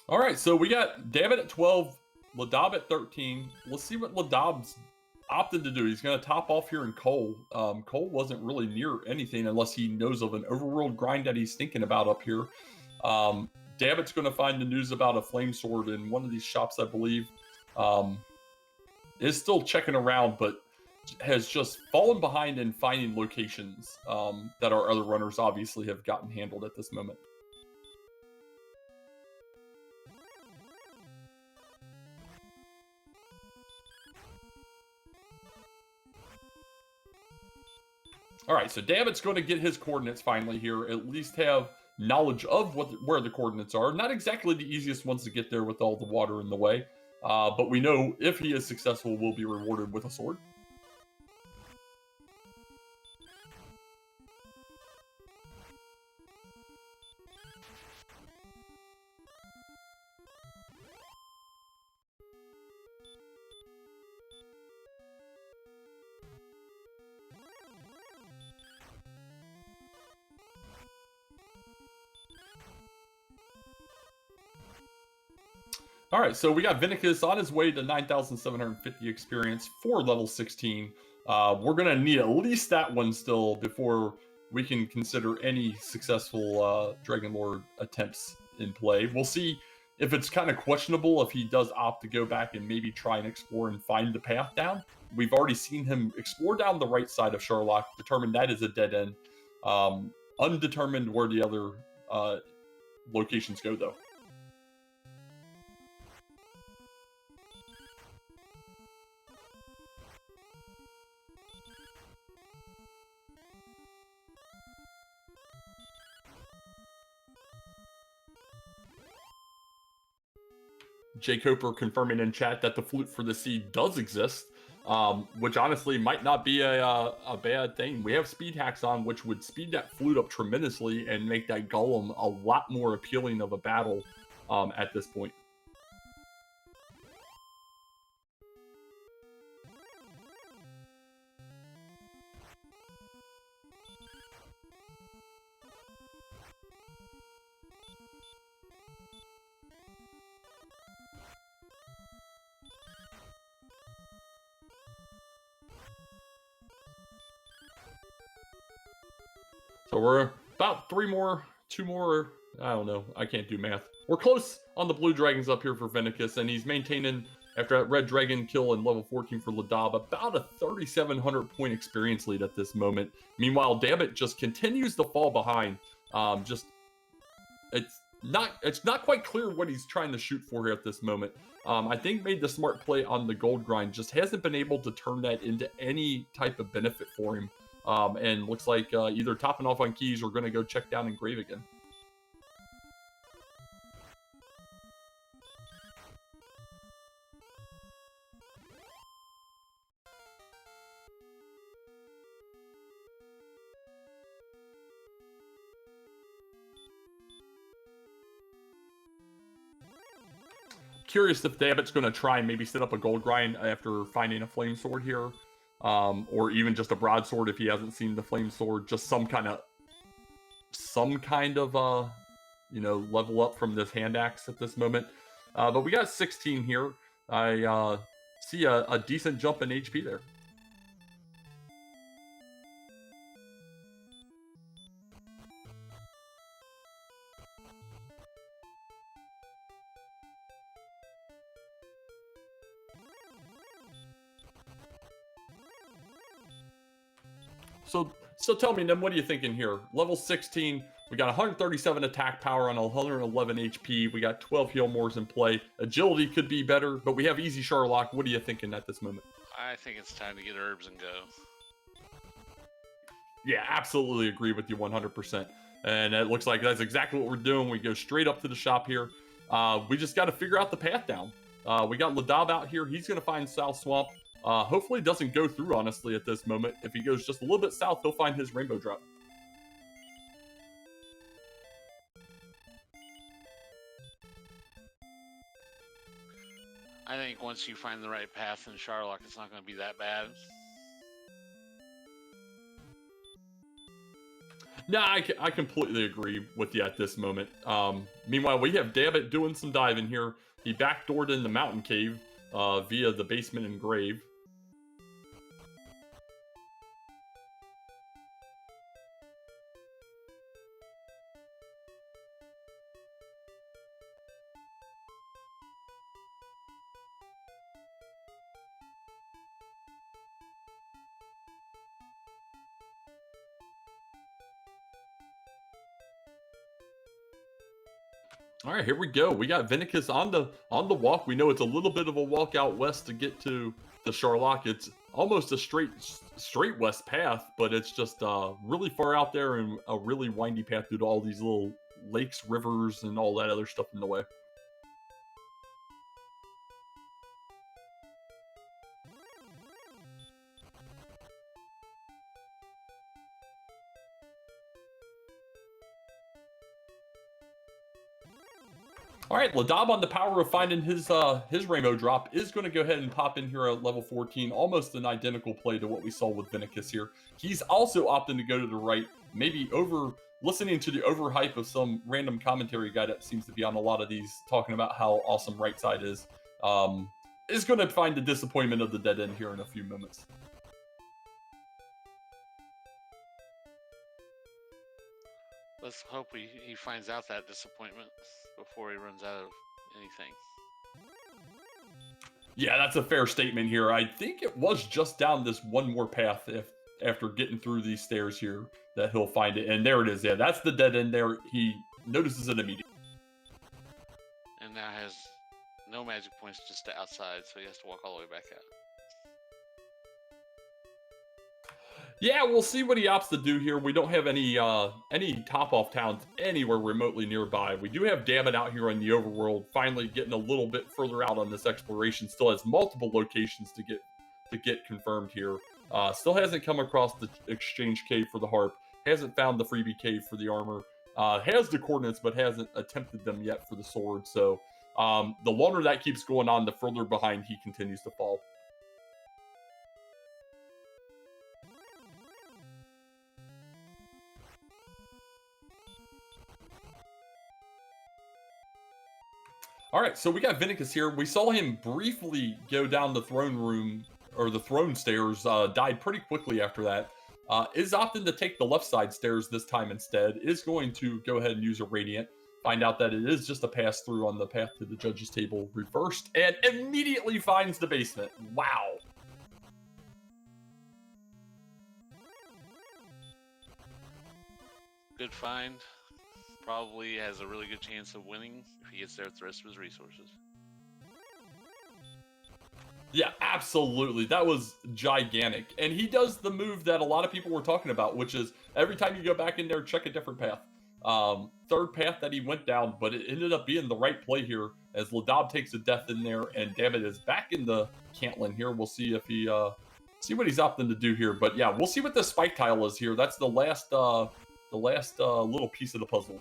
All right, so we got David at 12, Ladob at 13. Let's see what Ladob's opted to do. He's going to top off here in Cole. Cole wasn't really near anything unless he knows of an overworld grind that he's thinking about up here. David's going to find the news about a flame sword in one of these shops, I believe. Is still checking around, but has just fallen behind in finding locations that our other runners obviously have gotten handled at this moment. All right, so David's going to get his coordinates finally here, at least have knowledge of where the coordinates are. Not exactly the easiest ones to get there with all the water in the way, but we know if he is successful, we'll be rewarded with a sword. All right, so we got Vennicus on his way to 9,750 experience for level 16. We're going to need at least that one still before we can consider any successful Dragon Lord attempts in play. We'll see if it's kind of questionable if he does opt to go back and maybe try and explore and find the path down. We've already seen him explore down the right side of Sherlock, determined that is a dead end. Undetermined where the other locations go, though. Jay Coper confirming in chat that the Flute for the Sea does exist, which honestly might not be a bad thing. We have speed hacks on, which would speed that Flute up tremendously and make that Golem a lot more appealing of a battle at this point. So we're about two more, I don't know, I can't do math. We're close on the blue dragons up here for Vennicus, and he's maintaining, after that red dragon kill in level 14 for Ladob, about a 3,700 point experience lead at this moment. Meanwhile, Dabbit just continues to fall behind. It's not quite clear what he's trying to shoot for here at this moment. I think made the smart play on the gold grind, just hasn't been able to turn that into any type of benefit for him. And looks like either topping off on keys or going to go check down in grave again. Curious if Dabbit's going to try and maybe set up a gold grind after finding a flame sword here. Or even just a broadsword if he hasn't seen the flame sword, just some kind of level up from this hand axe at this moment. But we got 16 here. I see a decent jump in HP there. So tell me, Nim, what are you thinking here? Level 16, we got 137 attack power on 111 HP. We got 12 heal mores in play. Agility could be better, but we have easy Sharlock. What are you thinking at this moment? I think it's time to get herbs and go. Yeah, absolutely agree with you 100%. And it looks like that's exactly what we're doing. We go straight up to the shop here. We just got to figure out the path down. We got Ladob out here. He's going to find South Swamp. Hopefully it doesn't go through, honestly, at this moment. If he goes just a little bit south, he'll find his rainbow drop. I think once you find the right path in Sharlock, it's not going to be that bad. No, I completely agree with you at this moment. Meanwhile, we have Dabbit doing some diving here. He backdoored in the mountain cave via the basement and grave. All right, here we go. We got Vennicus on the walk. We know it's a little bit of a walk out west to get to the Sharlock. It's almost a straight west path, but it's just really far out there and a really windy path through to all these little lakes, rivers, and all that other stuff in the way. All right, Ladob on the power of finding his rainbow drop is going to go ahead and pop in here at level 14, almost an identical play to what we saw with Vennicus here. He's also opting to go to the right, maybe listening to the overhype of some random commentary guy that seems to be on a lot of these, talking about how awesome right side is going to find the disappointment of the dead end here in a few moments. Let's hope he finds out that disappointment before he runs out of anything. Yeah, that's a fair statement here. I think it was just down this one more path after getting through these stairs here that he'll find it. And there it is. Yeah, that's the dead end there. He notices it immediately. And now has no magic points, just to outside, so he has to walk all the way back out. Yeah, we'll see what he opts to do here. We don't have any top-off towns anywhere remotely nearby. We do have Dammit out here on the overworld, finally getting a little bit further out on this exploration. Still has multiple locations to get confirmed here. Still hasn't come across the exchange cave for the harp. Hasn't found the freebie cave for the armor. Has the coordinates, but hasn't attempted them yet for the sword. So the longer that keeps going on, the further behind he continues to fall. All right, so we got Vennicus here. We saw him briefly go down the throne room, or the throne stairs, died pretty quickly after that. Is opting to take the left side stairs this time instead. Is going to go ahead and use a Radiant. Find out that it is just a pass-through on the path to the judge's table reversed, and immediately finds the basement. Wow. Good find. Probably has a really good chance of winning if he gets there with the rest of his resources. Yeah, absolutely. That was gigantic. And he does the move that a lot of people were talking about, which is every time you go back in there, check a different path. Third path that he went down, but it ended up being the right play here as Ladob takes a death in there, and Dammit is back in the Cantlin here. We'll see if he see what he's opting to do here. But yeah, we'll see what the spike tile is here. That's the last little piece of the puzzle.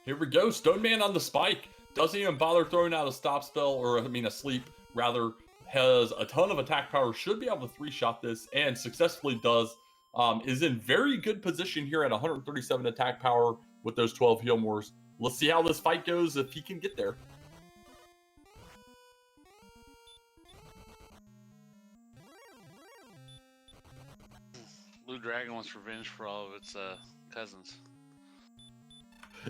Here we go, Stone Man on the spike. Doesn't even bother throwing out a stop spell, or I mean a sleep, rather. Has a ton of attack power, should be able to 3-shot this, and successfully does. Is in very good position here at 137 attack power with those 12 heal mores. Let's see how this fight goes if he can get there. Blue Dragon wants revenge for all of its cousins.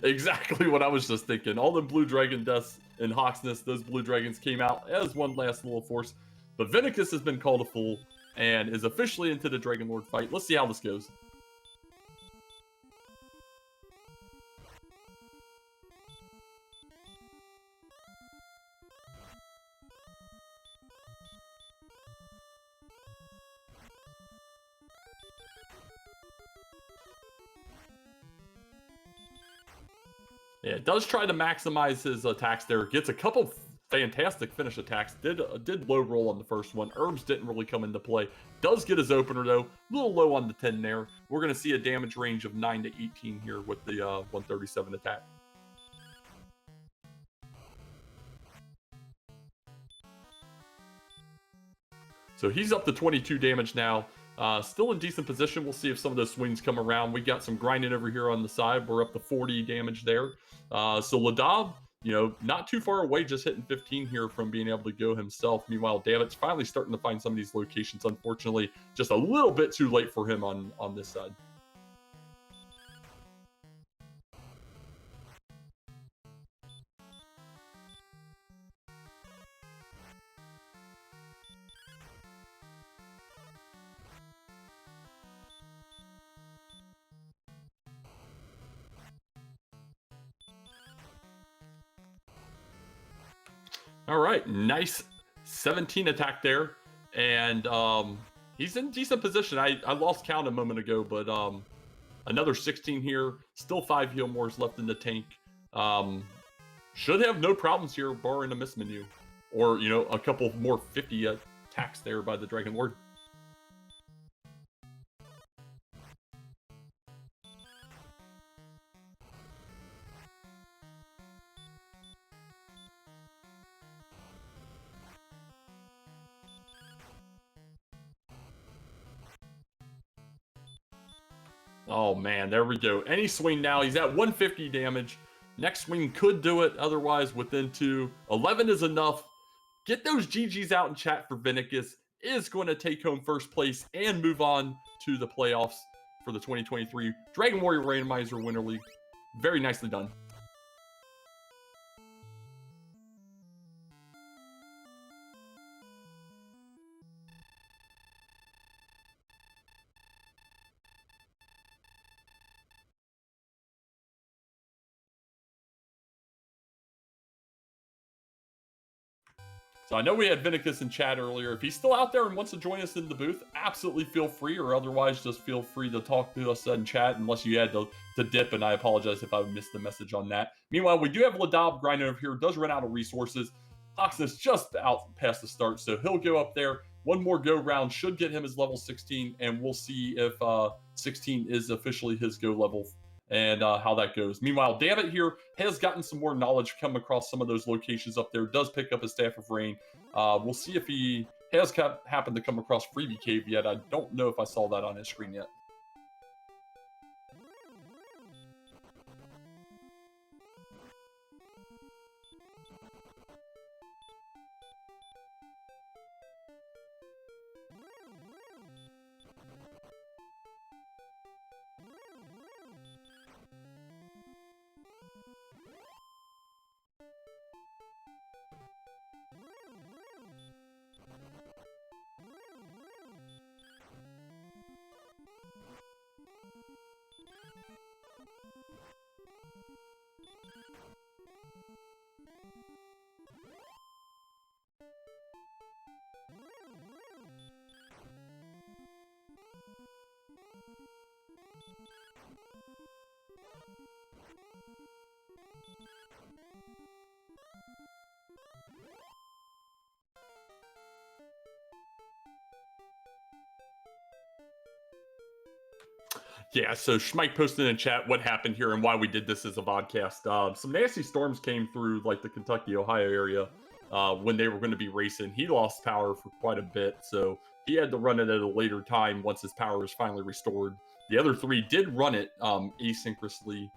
Exactly what I was just thinking. All the Blue Dragon deaths in Hawksness, those Blue Dragons came out as one last little force. But Vennicus has been called a fool and is officially into the Dragon Lord fight. Let's see how this goes. Yeah, it does try to maximize his attacks there. Gets a couple fantastic finish attacks. Did low roll on the first one. Herbs didn't really come into play. Does get his opener though. A little low on the 10 there. We're going to see a damage range of 9 to 18 here with the 137 attack. So he's up to 22 damage now. Still in decent position. We'll see if some of those swings come around. We got some grinding over here on the side. We're up to 40 damage there. So Ladob, not too far away, just hitting 15 here from being able to go himself. Meanwhile, Dammit's finally starting to find some of these locations. Unfortunately, just a little bit too late for him on this side. All right, nice 17 attack there, and he's in decent position. I lost count a moment ago, but another 16 here, still 5 heal mores left in the tank. Should have no problems here, barring a miss menu, or a couple more 50 attacks there by the Dragon Lord. Oh man, there we go. Any swing now, he's at 150 damage. Next swing could do it, otherwise within 2. 11 is enough. Get those GGs out in chat for Vennicus. Is going to take home first place and move on to the playoffs. for the 2023 Dragon Warrior Randomizer Winter League. Very nicely done. So I know we had Vennicus in chat earlier. If he's still out there and wants to join us in the booth, absolutely feel free, or otherwise just feel free to talk to us in chat unless you had to dip, and I apologize if I missed the message on that. Meanwhile, we do have Ladob grinding over here. Does run out of resources. Hox is just out past the start, so he'll go up there. One more go round should get him his level 16, and we'll see if 16 is officially his go level and how that goes. Meanwhile, Dammit here has gotten some more knowledge, come across some of those locations up there, does pick up his Staff of Rain. We'll see if he has happened to come across Freebie Cave yet. I don't know if I saw that on his screen yet. Yeah, so Schmike posted in chat what happened here and why we did this as a vodcast. Some nasty storms came through like the Kentucky, Ohio area when they were going to be racing. He lost power for quite a bit, so he had to run it at a later time once his power was finally restored. The other three did run it asynchronously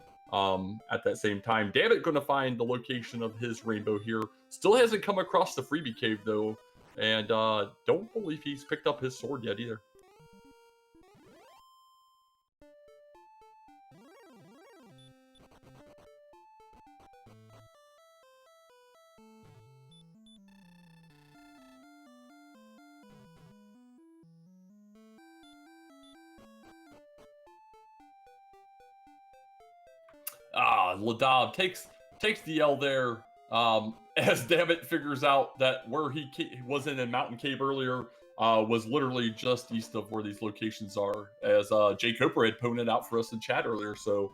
at that same time. Dammit going to find the location of his rainbow here. Still hasn't come across the Freebie Cave, though, and don't believe he's picked up his sword yet either. Ladob takes the L there as Dammit figures out that where he was in a mountain cave earlier was literally just east of where these locations are, as Jay Coper had pointed out for us in chat earlier. So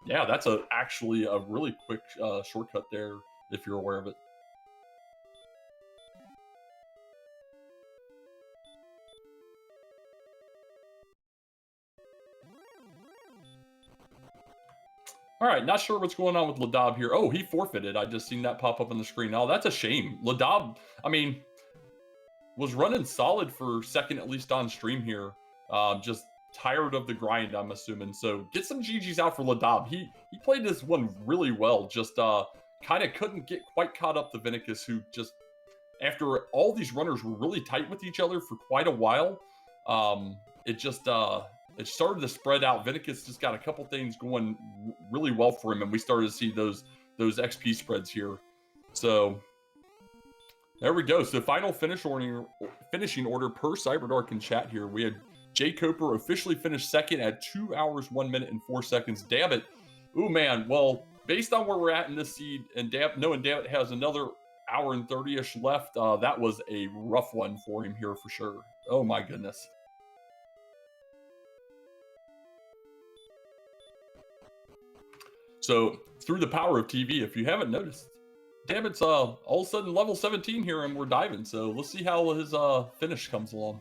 yeah, that's actually a really quick shortcut there if you're aware of it. All right, not sure what's going on with Ladob here. Oh, he forfeited. I just seen that pop up on the screen. Oh, that's a shame. Ladob, I mean, was running solid for second, at least on stream here. Just tired of the grind, I'm assuming. So get some GGs out for Ladob. He played this one really well. Just kind of couldn't get quite caught up to Vennicus, who just, after all these runners were really tight with each other for quite a while, it started to spread out. Vennicus just got a couple things going really well for him, and we started to see those XP spreads here. So there we go. So final finishing order per CyberDark in chat here. We had Jay Coper officially finished second at 2 hours, 1 minute, and 4 seconds. Dammit. Ooh, man. Well, based on where we're at in this seed, and knowing Dammit has another hour and 30-ish left, that was a rough one for him here for sure. Oh, my goodness. So through the power of TV, if you haven't noticed, Dammit's all of a sudden level 17 here, and we're diving. So let's see how his finish comes along.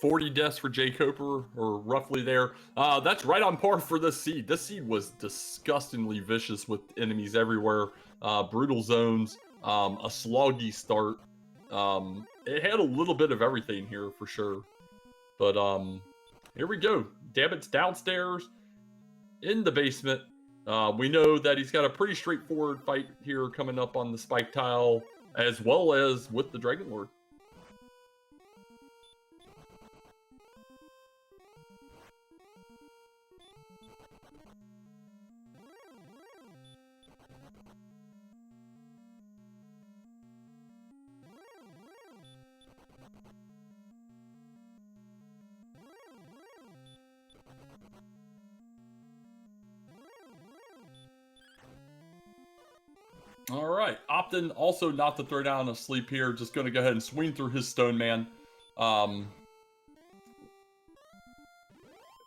$40 deaths for Jay Coper, or roughly there. That's right on par for this seed. This seed was disgustingly vicious with enemies everywhere. Brutal zones, a sloggy start. It had a little bit of everything here for sure. But here we go. Dabbit's downstairs in the basement. We know that he's got a pretty straightforward fight here coming up on the spike tile, as well as with the Dragon Lord. All right, opting also not to throw down a sleep here. Just going to go ahead and swing through his Stone Man. In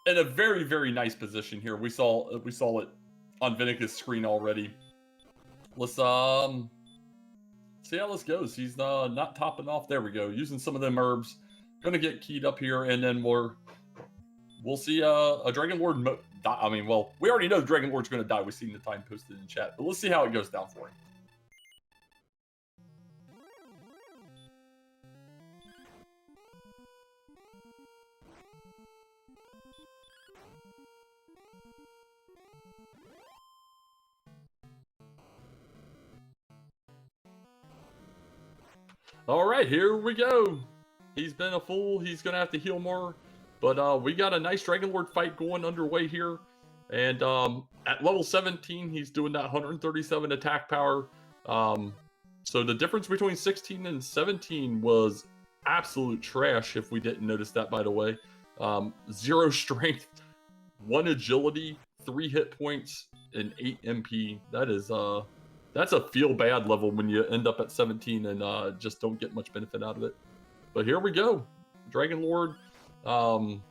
a very, very nice position here. We saw it on Vennicus' screen already. Let's see how this goes. He's not topping off. There we go. Using some of them herbs. Going to get keyed up here, and then we'll see a Dragon Lord. I mean, well, we already know the Dragon Lord's going to die. We've seen the time posted in chat, but let's see how it goes down for him. All right, here we go. He's been a fool. He's going to have to heal more. But we got a nice Dragon Lord fight going underway here. And at level 17, he's doing that 137 attack power. So the difference between 16 and 17 was absolute trash, if we didn't notice that, by the way. 0 strength, 1 agility, 3 hit points, and 8 MP. That's a feel bad level when you end up at 17 and just don't get much benefit out of it. But here we go. Dragon Lord. Man,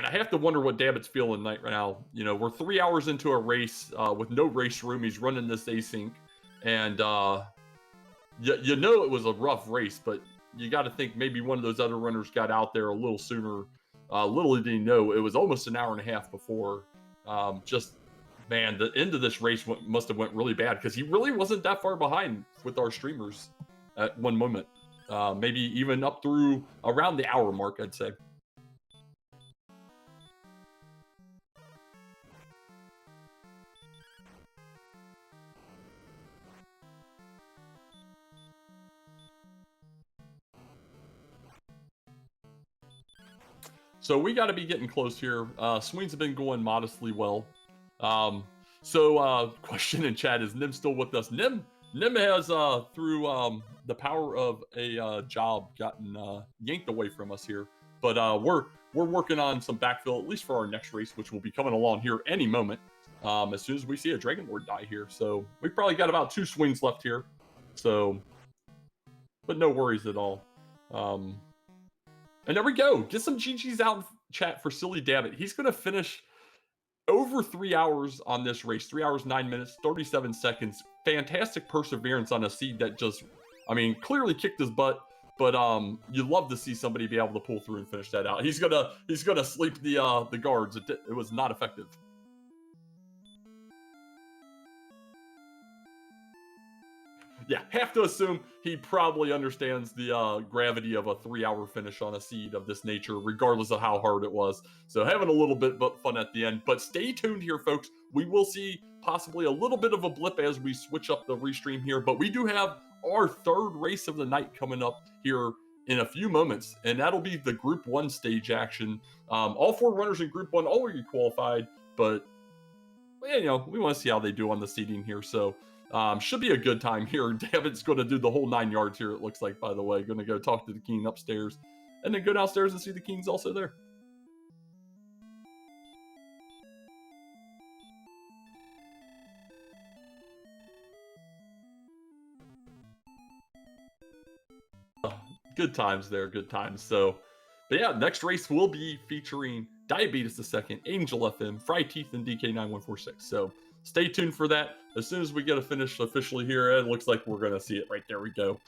I have to wonder what Dabbit's feeling right now. You know, we're 3 hours into a race with no race room. He's running this async. And you know it was a rough race, but you got to think maybe one of those other runners got out there a little sooner. Little did he know, it was almost an hour and a half before. Man, the end of this race must have went really bad because he really wasn't that far behind with our streamers at one moment. Maybe even up through around the hour mark, I'd say. So we got to be getting close here. Swings have been going modestly well. Question in chat, is Nim still with us? Nim has, through the power of a job, gotten yanked away from us here. But we're working on some backfill, at least for our next race, which will be coming along here any moment. As soon as we see a Dragon Lord die here. So we've probably got about 2 swings left here. So, but no worries at all. And there we go. Get some GGs out in chat for Silly Dabbit. He's going to finish over 3 hours on this race. 3 hours, 9 minutes, 37 seconds. Fantastic perseverance on a seed that just, I mean, clearly kicked his butt. But you love to see somebody be able to pull through and finish that out. He's gonna sleep the guards. It was not effective. Yeah, have to assume he probably understands the gravity of a 3-hour finish on a seed of this nature, regardless of how hard it was. So having a little bit of fun at the end. But stay tuned here, folks. We will see possibly a little bit of a blip as we switch up the restream here. But we do have our 3rd race of the night coming up here in a few moments. And that'll be the Group 1 stage action. All 4 runners in Group 1 already qualified. But, you know, we want to see how they do on the seeding here. So... should be a good time here. David's going to do the whole 9 yards here, it looks like, by the way. Going to go talk to the king upstairs and then go downstairs and see the king's also there. Good times there, good times. So, but yeah, next race will be featuring Diabetes II, Angel FM, Fry Teeth, and DK9146. So, stay tuned for that. As soon as we get a finish officially here, it looks like we're going to see it right there. We go.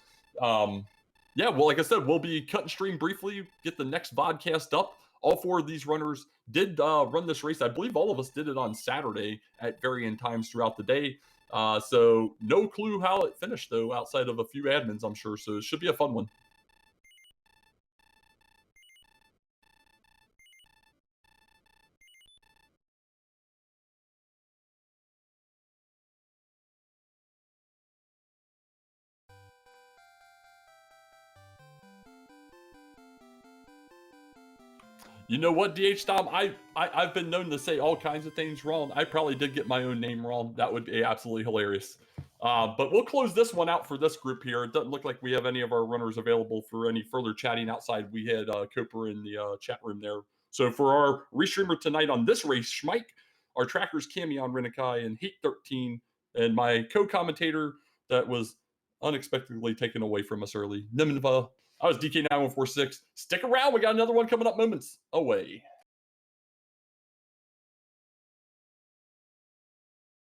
Yeah, well, like I said, we'll be cutting stream briefly, get the next vodcast up. All 4 of these runners did run this race. I believe all of us did it on Saturday at varying times throughout the day. So no clue how it finished, though, outside of a few admins, I'm sure. So it should be a fun one. You know what, DH Dom? I've been known to say all kinds of things wrong. I probably did get my own name wrong. That would be absolutely hilarious. But we'll close this one out for this group here. It doesn't look like we have any of our runners available for any further chatting outside. We had Cooper in the chat room there. So for our restreamer tonight on this race, Schmike, our trackers Cammy on Renikai and Heat 13, and my co-commentator that was unexpectedly taken away from us early, Nineveh. I was DK9146. Stick around. We got another one coming up moments away.